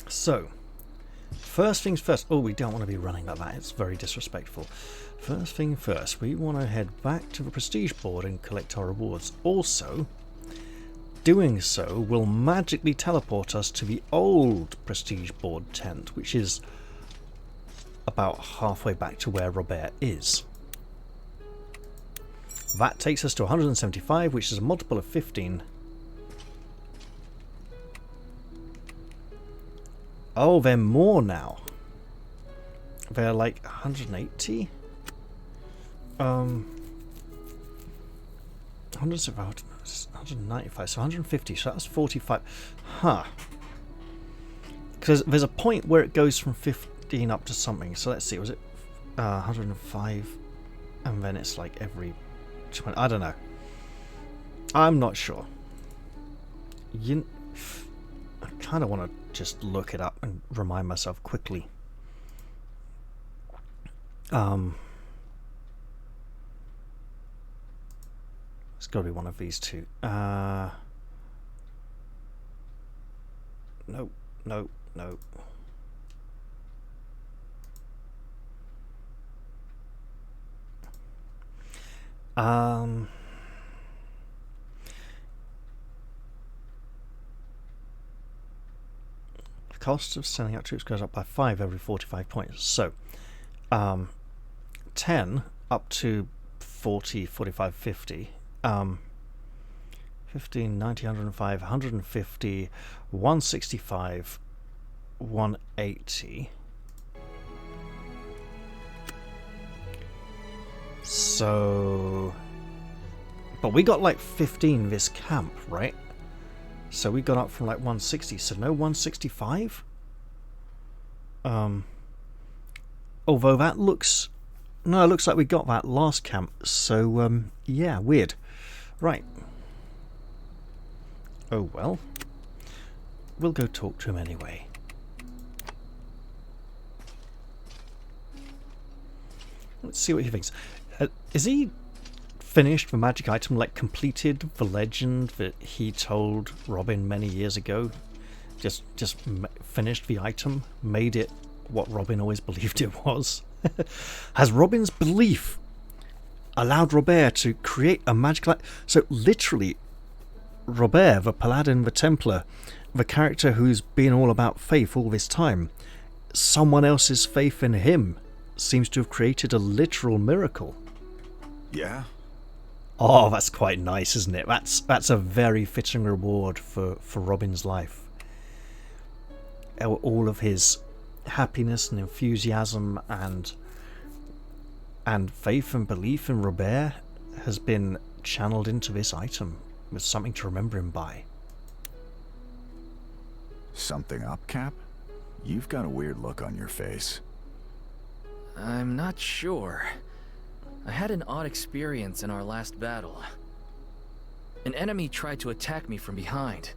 So, first things first. Oh, we don't want to be running like that. It's very disrespectful. First thing first, we want to head back to the prestige board and collect our rewards. Also, doing so will magically teleport us to the old prestige board tent, which is about halfway back to where Robert is. That takes us to 175, which is a multiple of 15. Oh, they're more now. They're like 180. 195, so 150, so that's 45. Huh. Because there's a point where it goes from 15 up to something. So let's see, was it 105? And then it's like every parchment. I don't know. I'm not sure. I kind of want to just look it up and remind myself quickly. It's got to be one of these two. No. The cost of sending out troops goes up by 5 every 45 points. So, 10 up to 40, 45, 50. 15, 90, 105, 150, 165, 180. So, but we got like 15 this camp, right? So we got up from like 160, so no 165? Although that looks... No, it looks like we got that last camp, so, yeah, weird. Right. Oh well. We'll go talk to him anyway. Let's see what he thinks. Is he finished the magic item, like completed the legend that he told Robin many years ago? Just finished the item, made it what Robin always believed it was? Has Robin's belief allowed Robert to create a magical item? So literally, Robert, the Paladin, the Templar, the character who's been all about faith all this time, someone else's faith in him seems to have created a literal miracle. Yeah? Oh, that's quite nice, isn't it? That's a very fitting reward for Robin's life. All of his happiness and enthusiasm and faith and belief in Robert has been channeled into this item with something to remember him by. Something up, Cap? You've got a weird look on your face. I'm not sure. I had an odd experience in our last battle. An enemy tried to attack me from behind,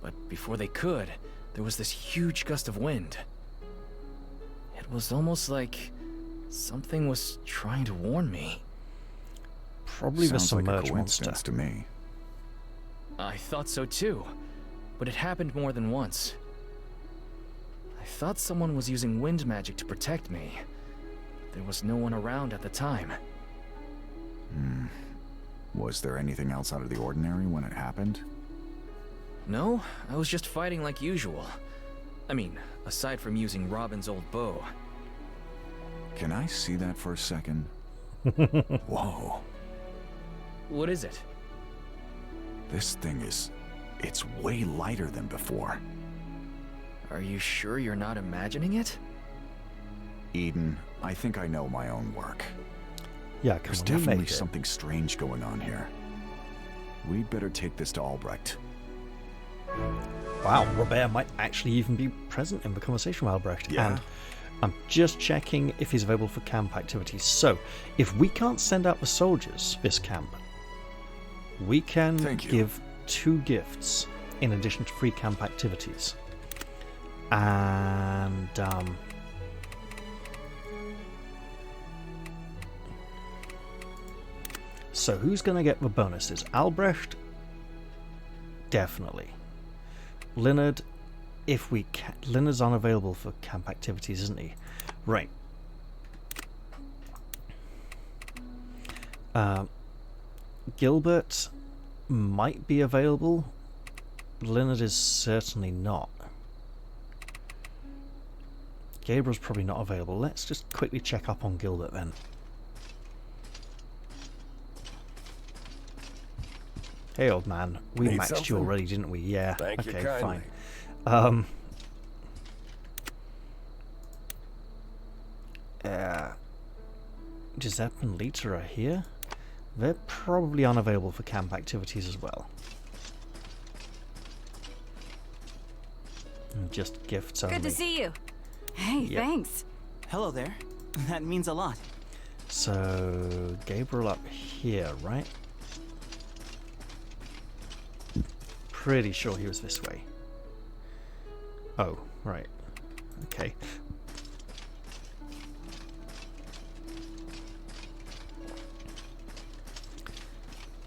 but before they could, there was this huge gust of wind. It was almost like something was trying to warn me. Probably the Sounds like a submerged coincidence monster. to me. I thought so too, but it happened more than once. I thought someone was using wind magic to protect me. There was no one around at the time. Was there anything else out of the ordinary when it happened? No, I was just fighting like usual. I mean, aside from using Robin's old bow. Can I see that for a second? Whoa. What is it? This thing it's way lighter than before. Are you sure you're not imagining it? Eden, I think I know my own work. Yeah, come There's on, definitely made it. something strange going on here. We'd better take this to Albrecht. Wow, Robert might actually even be present in the conversation with Albrecht. Yeah. And I'm just checking if he's available for camp activities. So, if we can't send out the soldiers this camp, we can Thank you. give 2 gifts in addition to free camp activities. And so who's going to get the bonuses? Albrecht? Definitely. Leonard, if we can. Leonard's unavailable for camp activities, isn't he? Right. Gilbert might be available. Leonard is certainly not. Gabriel's probably not available. Let's just quickly check up on Gilbert then. Hey, old man. We Need maxed you something? already, didn't we? Yeah. Thank you okay, kindly. fine. Giuseppe and Lita are here. They're probably unavailable for camp activities as well. And just gifts only. Good to see you. Hey, Yep. thanks. Hello there. That means a lot. So, Gabriel up here, right? pretty sure he was this way. Oh, right. Okay.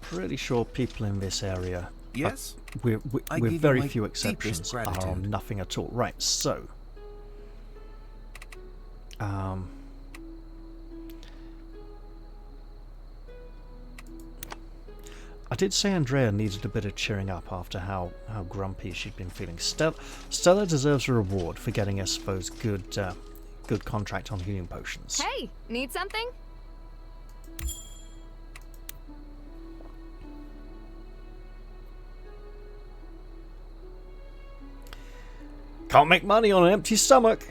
Pretty sure people in this area, Yes? with I give you very my few deepest exceptions, are on gratitude. nothing at all. Right, so... I did say Andrea needed a bit of cheering up after how grumpy she'd been feeling. Stella deserves a reward for getting, I suppose, good contract on healing potions. Hey, need something? Can't make money on an empty stomach.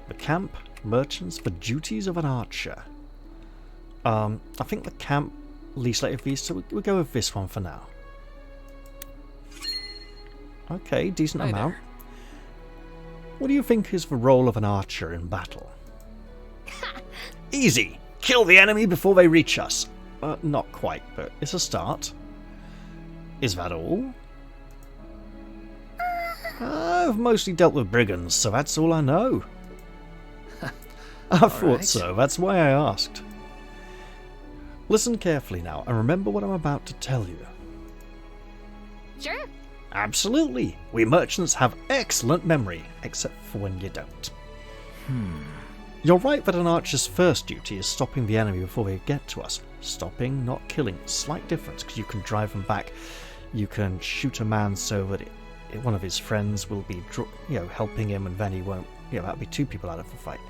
The camp merchants for duties of an archer. I think the camp least later fees, so we'll go with this one for now. Okay, decent Hi amount. there. What do you think is the role of an archer in battle? Easy! Kill the enemy before they reach us. Not quite, but it's a start. Is that all? I've mostly dealt with brigands, so that's all I know. I thought right. so, that's why I asked. Listen carefully now, and remember what I'm about to tell you. Sure. Absolutely. We merchants have excellent memory, except for when you don't. You're right that an archer's first duty is stopping the enemy before they get to us. Stopping, not killing. Slight difference, because you can drive them back. You can shoot a man so that one of his friends will be, helping him, and then he won't. That'll be two people out of the fight.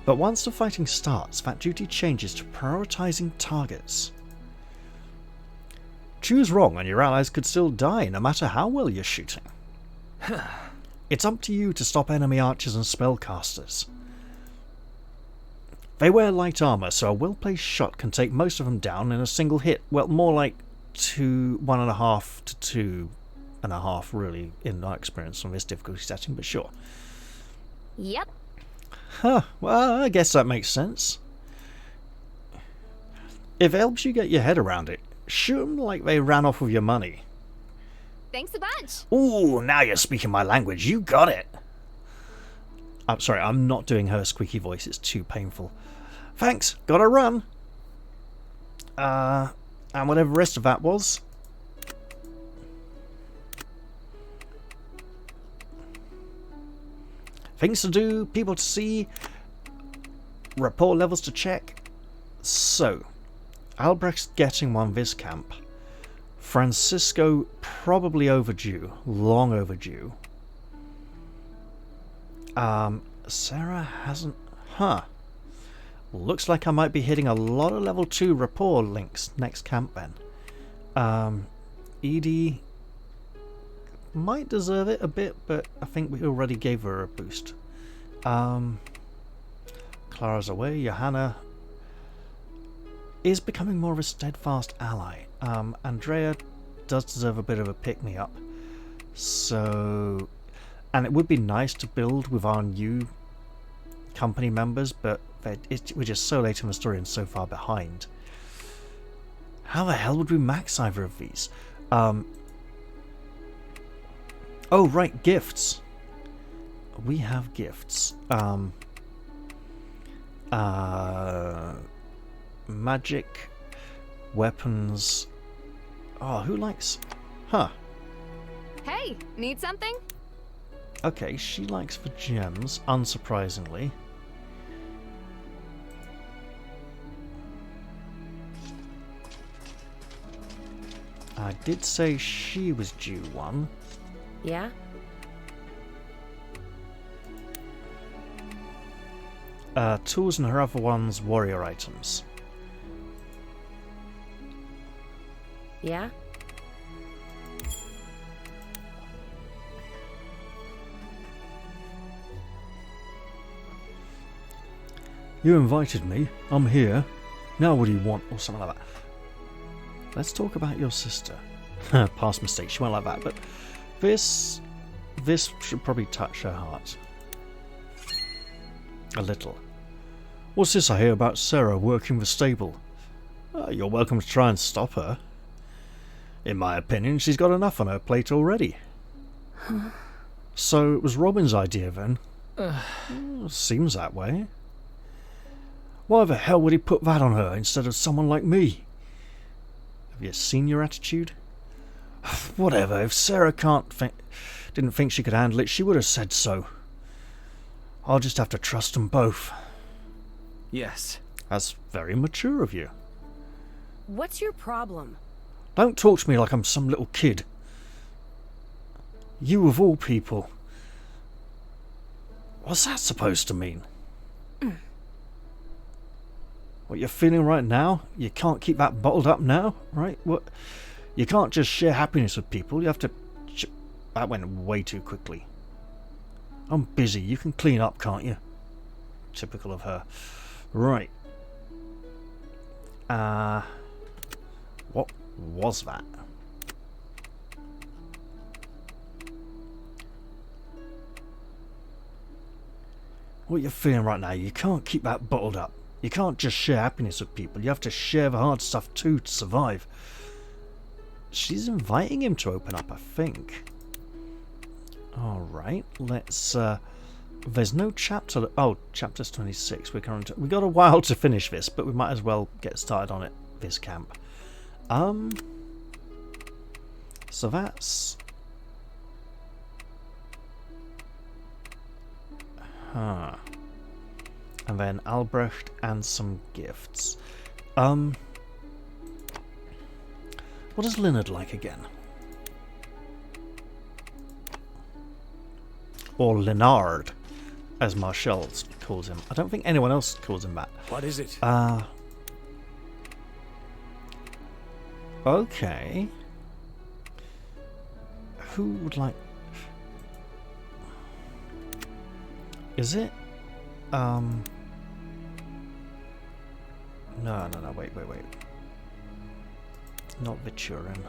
But once the fighting starts, that duty changes to prioritizing targets. Choose wrong and your allies could still die no matter how well you're shooting. It's up to you to stop enemy archers and spellcasters. They wear light armor, so a well-placed shot can take most of them down in a single hit. Well, more like 1.5 to 2.5 really, in our experience on this difficulty setting, but sure. Yep. Huh, well, I guess that makes sense. If it helps you get your head around it, shoot them like they ran off with your money. Thanks a bunch. Ooh, now you're speaking my language, you got it! I'm sorry, I'm not doing her squeaky voice, it's too painful. Thanks, gotta run! And whatever the rest of that was... Things to do, people to see, rapport levels to check. So, Albrecht's getting one this camp. Francisco probably overdue, long overdue. Sarah hasn't... Huh. Looks like I might be hitting a lot of level 2 rapport links next camp then. Edie... might deserve it a bit, but I think we already gave her a boost. Clara's away. Johanna is becoming more of a steadfast ally. Andrea does deserve a bit of a pick-me-up. So... and it would be nice to build with our new company members, but we're just so late in the story and so far behind. How the hell would we max either of these? Oh, right, gifts. We have gifts. Magic, weapons. Oh, who likes... Huh. Hey, need something? Okay, she likes the gems, unsurprisingly. I did say she was due one. Yeah? Tools and her other ones, warrior items. Yeah? You invited me. I'm here. Now what do you want? Or something like that. Let's talk about your sister. Past mistake. She went like that, but this should probably touch her heart. A little. What's this I hear about Sarah working the stable? You're welcome to try and stop her. In my opinion, she's got enough on her plate already. So it was Robin's idea then? Seems that way. Why the hell would he put that on her instead of someone like me? Have you seen your attitude? Whatever, if Sarah didn't think she could handle it, she would have said so. I'll just have to trust them both. Yes. That's very mature of you. What's your problem? Don't talk to me like I'm some little kid. You of all people. What's that supposed to mean? What you're feeling right now? You can't keep that bottled up now, right? What? You can't just share happiness with people. You have to... That went way too quickly. I'm busy. You can clean up, can't you? Typical of her. Right. What was that? What you're feeling right now, you can't keep that bottled up. You can't just share happiness with people. You have to share the hard stuff too to survive. She's inviting him to open up, I think. Alright, let's... there's no chapter... Oh, chapter's 26. We got a while to finish this, but we might as well get started on it, this camp. So that's... Huh. And then Albrecht and some gifts. What is Leonard like again? Or Leonard, as Marshall calls him. I don't think anyone else calls him that. What is it? Okay. Who would like... Is it? No, wait. Not Viturin.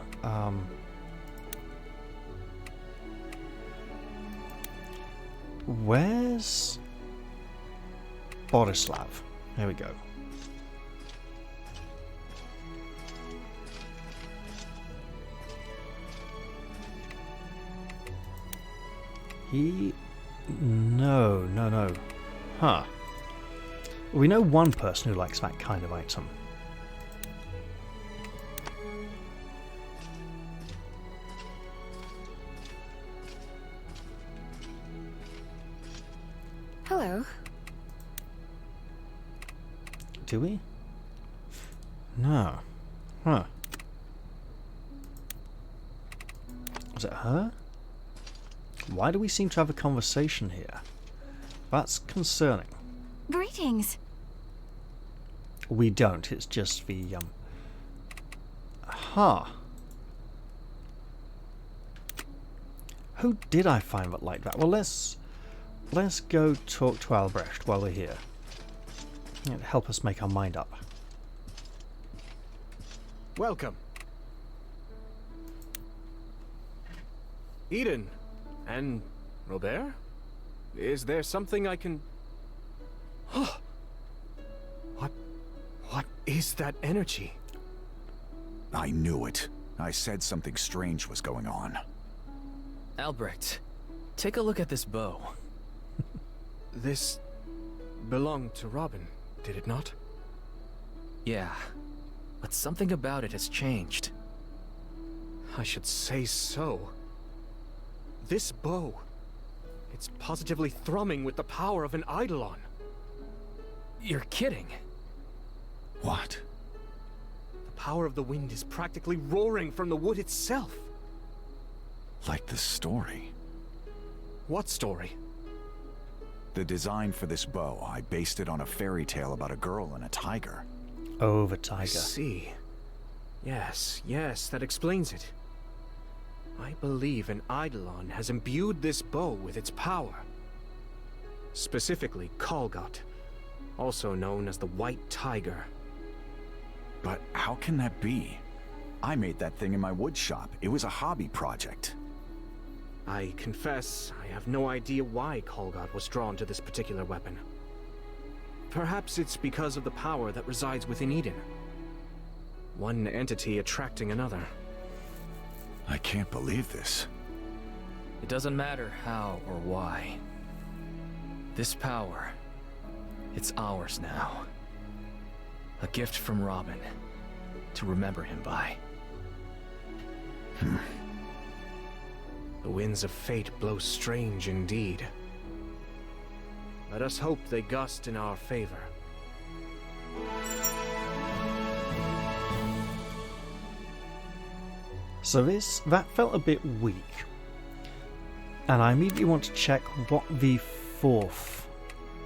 Where's Borislav? There we go. No. Huh. We know one person who likes that kind of item. Hello. Do we? No. Huh. Was it her? Why do we seem to have a conversation here? That's concerning. Greetings. We don't, it's just the, Who did I find that like that? Well, let's go talk to Albrecht while we're here. It'll help us make our mind up. Welcome. Eden and Robert? Is there something I can... What is that energy? I knew it. I said something strange was going on. Albrecht, take a look at this bow. This belonged to Robin, did it not? Yeah, but something about it has changed. I should say so. This bow, it's positively thrumming with the power of an Eidolon. You're kidding. What? The power of the wind is practically roaring from the wood itself. Like the story. What story? The design for this bow, I based it on a fairy tale about a girl and a tiger. Oh, the tiger. I see. Yes, that explains it. I believe an Eidolon has imbued this bow with its power. Specifically, Kolgot, also known as the White Tiger. But how can that be? I made that thing in my wood shop. It was a hobby project. I confess, I have no idea why Kolgot was drawn to this particular weapon. Perhaps it's because of the power that resides within Eden. One entity attracting another. I can't believe this. It doesn't matter how or why. This power, it's ours now. A gift from Robin, to remember him by. The winds of fate blow strange indeed. Let us hope they gust in our favor. So that felt a bit weak. And I immediately want to check what the fourth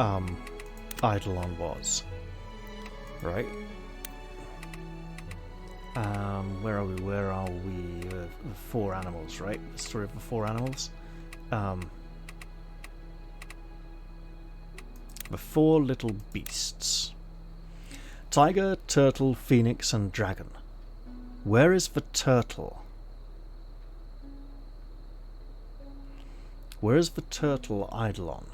Eidolon was. Right? Where are we? The four animals, right? The story of the four animals. The four little beasts. Tiger, turtle, phoenix, and dragon. Where is the turtle? Where is the turtle Eidolon?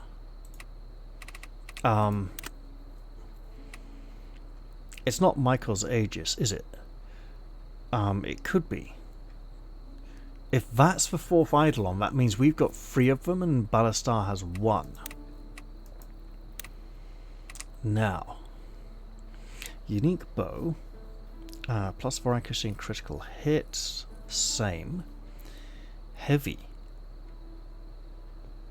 It's not Michael's Aegis, is it? It could be. If that's the fourth Eidolon, that means we've got 3 of them and Ballastar has 1. Now, unique bow, +4 accuracy and critical hit, same. Heavy.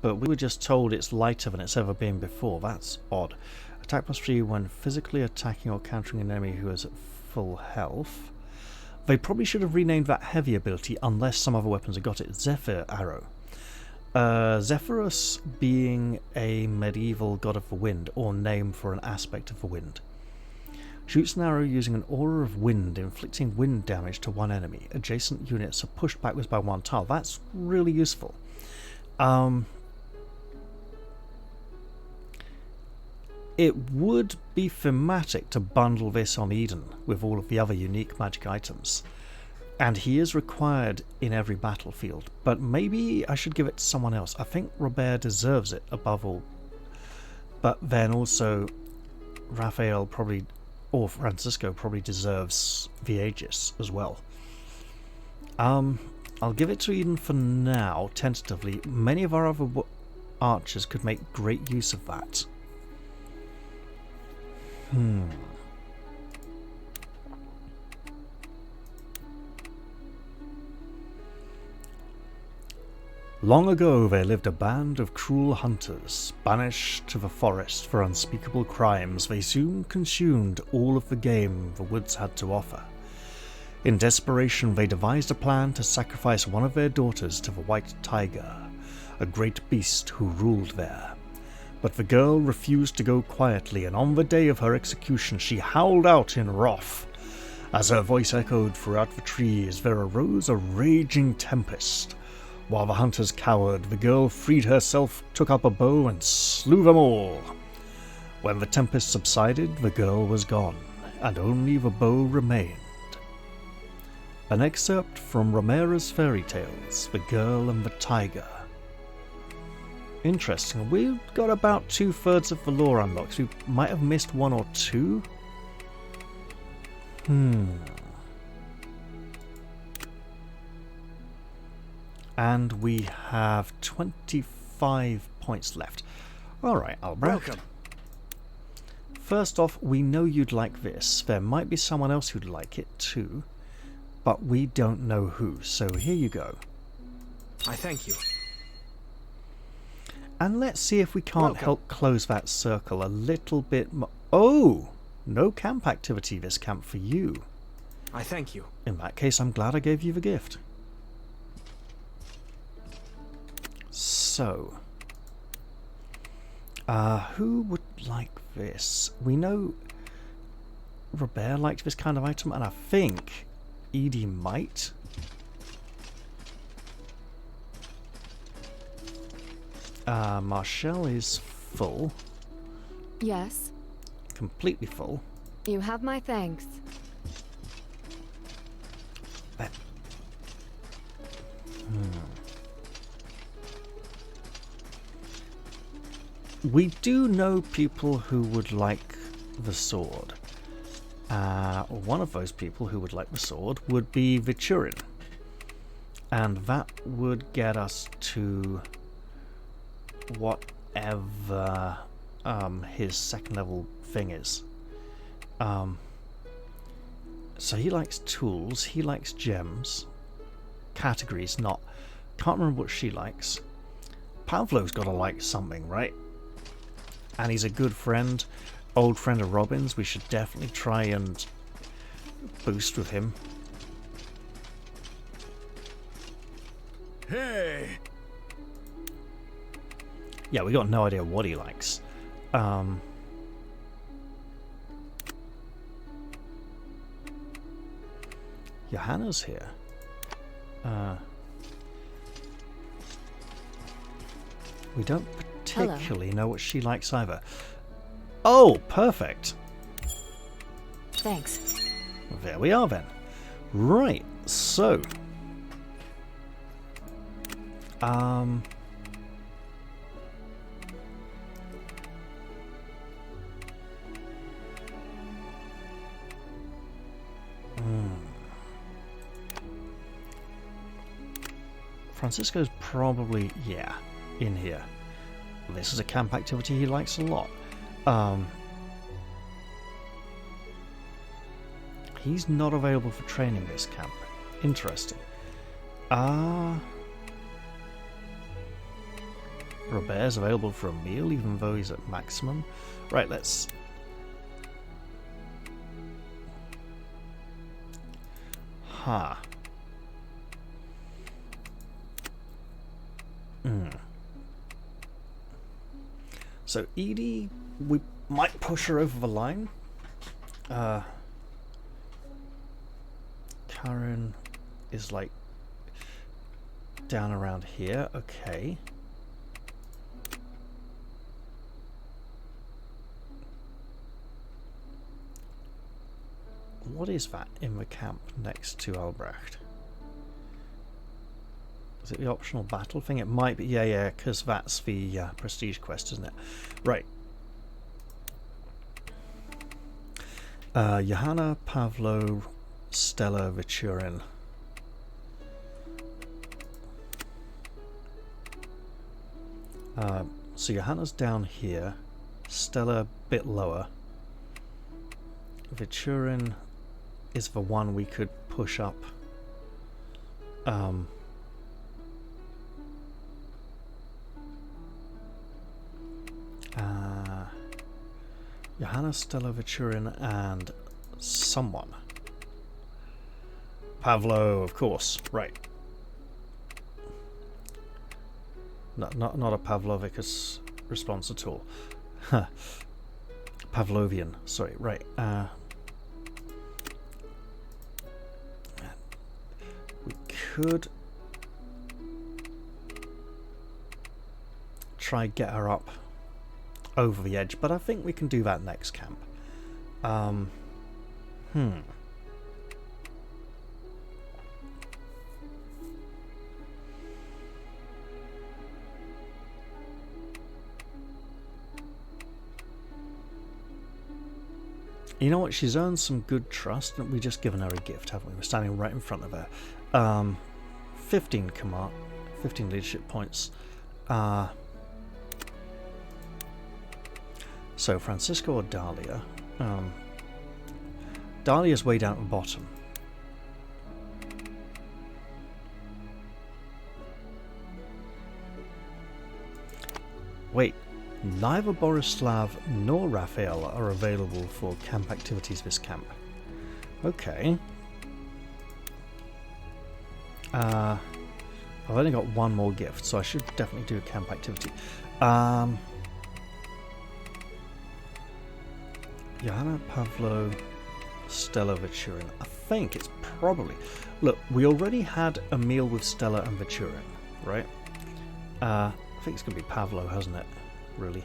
But we were just told it's lighter than it's ever been before. That's odd. Attack +3 when physically attacking or countering an enemy who is at full health. They probably should have renamed that heavy ability unless some other weapons have got it. Zephyr Arrow. Zephyrus being a medieval god of the wind, or name for an aspect of the wind. Shoots an arrow using an aura of wind, inflicting wind damage to one enemy. Adjacent units are pushed backwards by 1 tile. That's really useful. It would be thematic to bundle this on Eden with all of the other unique magic items. And he is required in every battlefield, but maybe I should give it to someone else. I think Robert deserves it above all. But then also, Raphael probably, or Francisco probably deserves the Aegis as well. I'll give it to Eden for now, tentatively. Many of our other archers could make great use of that. Long ago there lived a band of cruel hunters, banished to the forest for unspeakable crimes. They soon consumed all of the game the woods had to offer. In desperation they devised a plan to sacrifice one of their daughters to the white tiger, a great beast who ruled there. But the girl refused to go quietly, and on the day of her execution she howled out in wrath. As her voice echoed throughout the trees, there arose a raging tempest. While the hunters cowered, the girl freed herself, took up a bow, and slew them all. When the tempest subsided, the girl was gone, and only the bow remained. An excerpt from Romera's fairy tales, The Girl and the Tiger. Interesting. We've got about 2/3 of the lore unlocked. We might have missed 1 or 2. And we have 25 points left. Alright, Albrecht. Welcome. First off, we know you'd like this. There might be someone else who'd like it too, but we don't know who, so here you go. I thank you. And let's see if we can't help close that circle a little bit more. Oh! No camp activity this camp for you. I thank you. In that case, I'm glad I gave you the gift. So, who would like this? We know Robert liked this kind of item, and I think Edie might. Marshall is full. Yes. Completely full. You have my thanks. We do know people who would like the sword. One of those people who would like the sword would be Vichurin. And that would get us to whatever his second level thing is. So he likes tools, he likes gems. Categories, not. Can't remember what she likes. Pavlo's got to like something, right? And he's a good friend, old friend of Robin's. We should definitely try and boost with him. Hey! Yeah, we got no idea what he likes. Johanna's here. We don't particularly know what she likes either. Oh, perfect. Thanks. There we are then. Right, so... Francisco's probably, yeah, in here. This is a camp activity he likes a lot. He's not available for training this camp. Interesting. Robert's available for a meal even though he's at maximum. Right, let's... Huh. So Edie, we might push her over the line. Karen is like down around here. Okay. What is that in the camp next to Albrecht? Is it the optional battle thing? It might be. Yeah, because that's the prestige quest, isn't it? Right. Johanna, Pavlo, Stella, Vichurin. So Johanna's down here. Stella a bit lower. Vichurin is the one we could push up. Johanna, Stella, Vichurin, and someone. Pavlo, of course. Right. Not a Pavlovicus response at all. Pavlovian. Sorry. Right. We could try get her up over the edge, but I think we can do that next camp. You know what? She's earned some good trust, and we've just given her a gift, haven't we? We're standing right in front of her. 15 command, 15 leadership points. So Francisco or Dahlia? Dahlia's way down at the bottom. Wait, neither Borislav nor Raphael are available for camp activities this camp. Okay. I've only got one more gift, so I should definitely do a camp activity. Johanna, Pavlo, Stella, Vichurin. I think it's probably... Look, we already had a meal with Stella and Vichurin, right? I think it's going to be Pavlo, hasn't it? Really.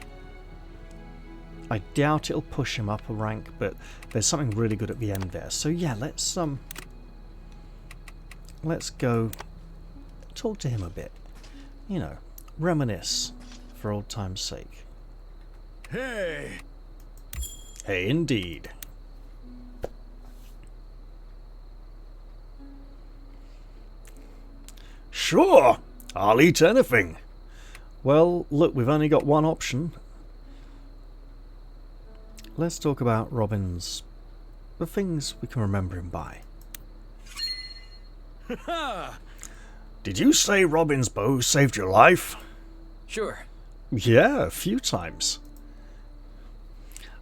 I doubt it'll push him up a rank, but there's something really good at the end there. So yeah, let's go talk to him a bit. You know, reminisce for old time's sake. Hey! Hey, indeed. Sure, I'll eat anything. Well, look, we've only got one option. Let's talk about Robin's... the things we can remember him by. Did you say Robin's bow saved your life? Sure. Yeah, a few times.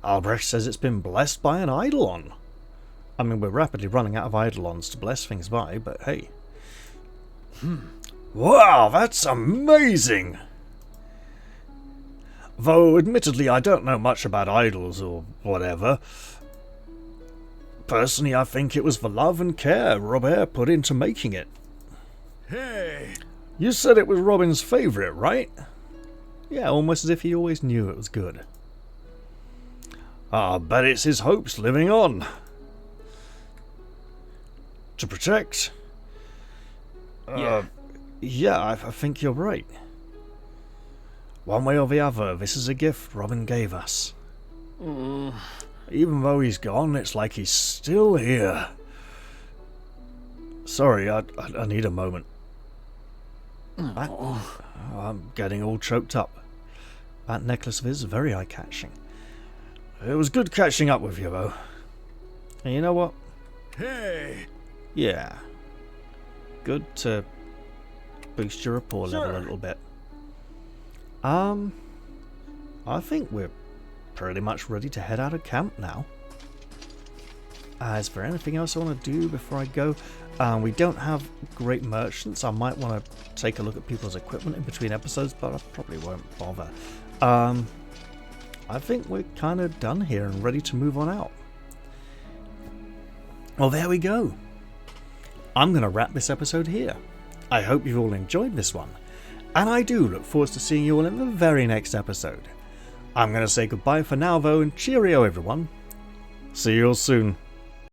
Albrecht says it's been blessed by an Eidolon. I mean, we're rapidly running out of Eidolons to bless things by, but hey. Wow, that's amazing! Though, admittedly, I don't know much about idols or whatever. Personally, I think it was the love and care Robert put into making it. Hey! You said it was Robin's favourite, right? Yeah, almost as if he always knew it was good. I bet it's his hopes living on. To protect? Yeah, I think you're right. One way or the other, this is a gift Robin gave us. Even though he's gone, it's like he's still here. Sorry, I need a moment. I'm getting all choked up. That necklace of his is very eye-catching. It was good catching up with you, though. And you know what? Hey! Yeah. Good to boost your rapport level a little bit. I think we're pretty much ready to head out of camp now. Is there anything else I want to do before I go? We don't have great merchants. I might want to take a look at people's equipment in between episodes, but I probably won't bother. I think we're kind of done here and ready to move on out. Well, there we go. I'm going to wrap this episode here. I hope you've all enjoyed this one, and I do look forward to seeing you all in the very next episode. I'm going to say goodbye for now, though, and cheerio, everyone. See you all soon.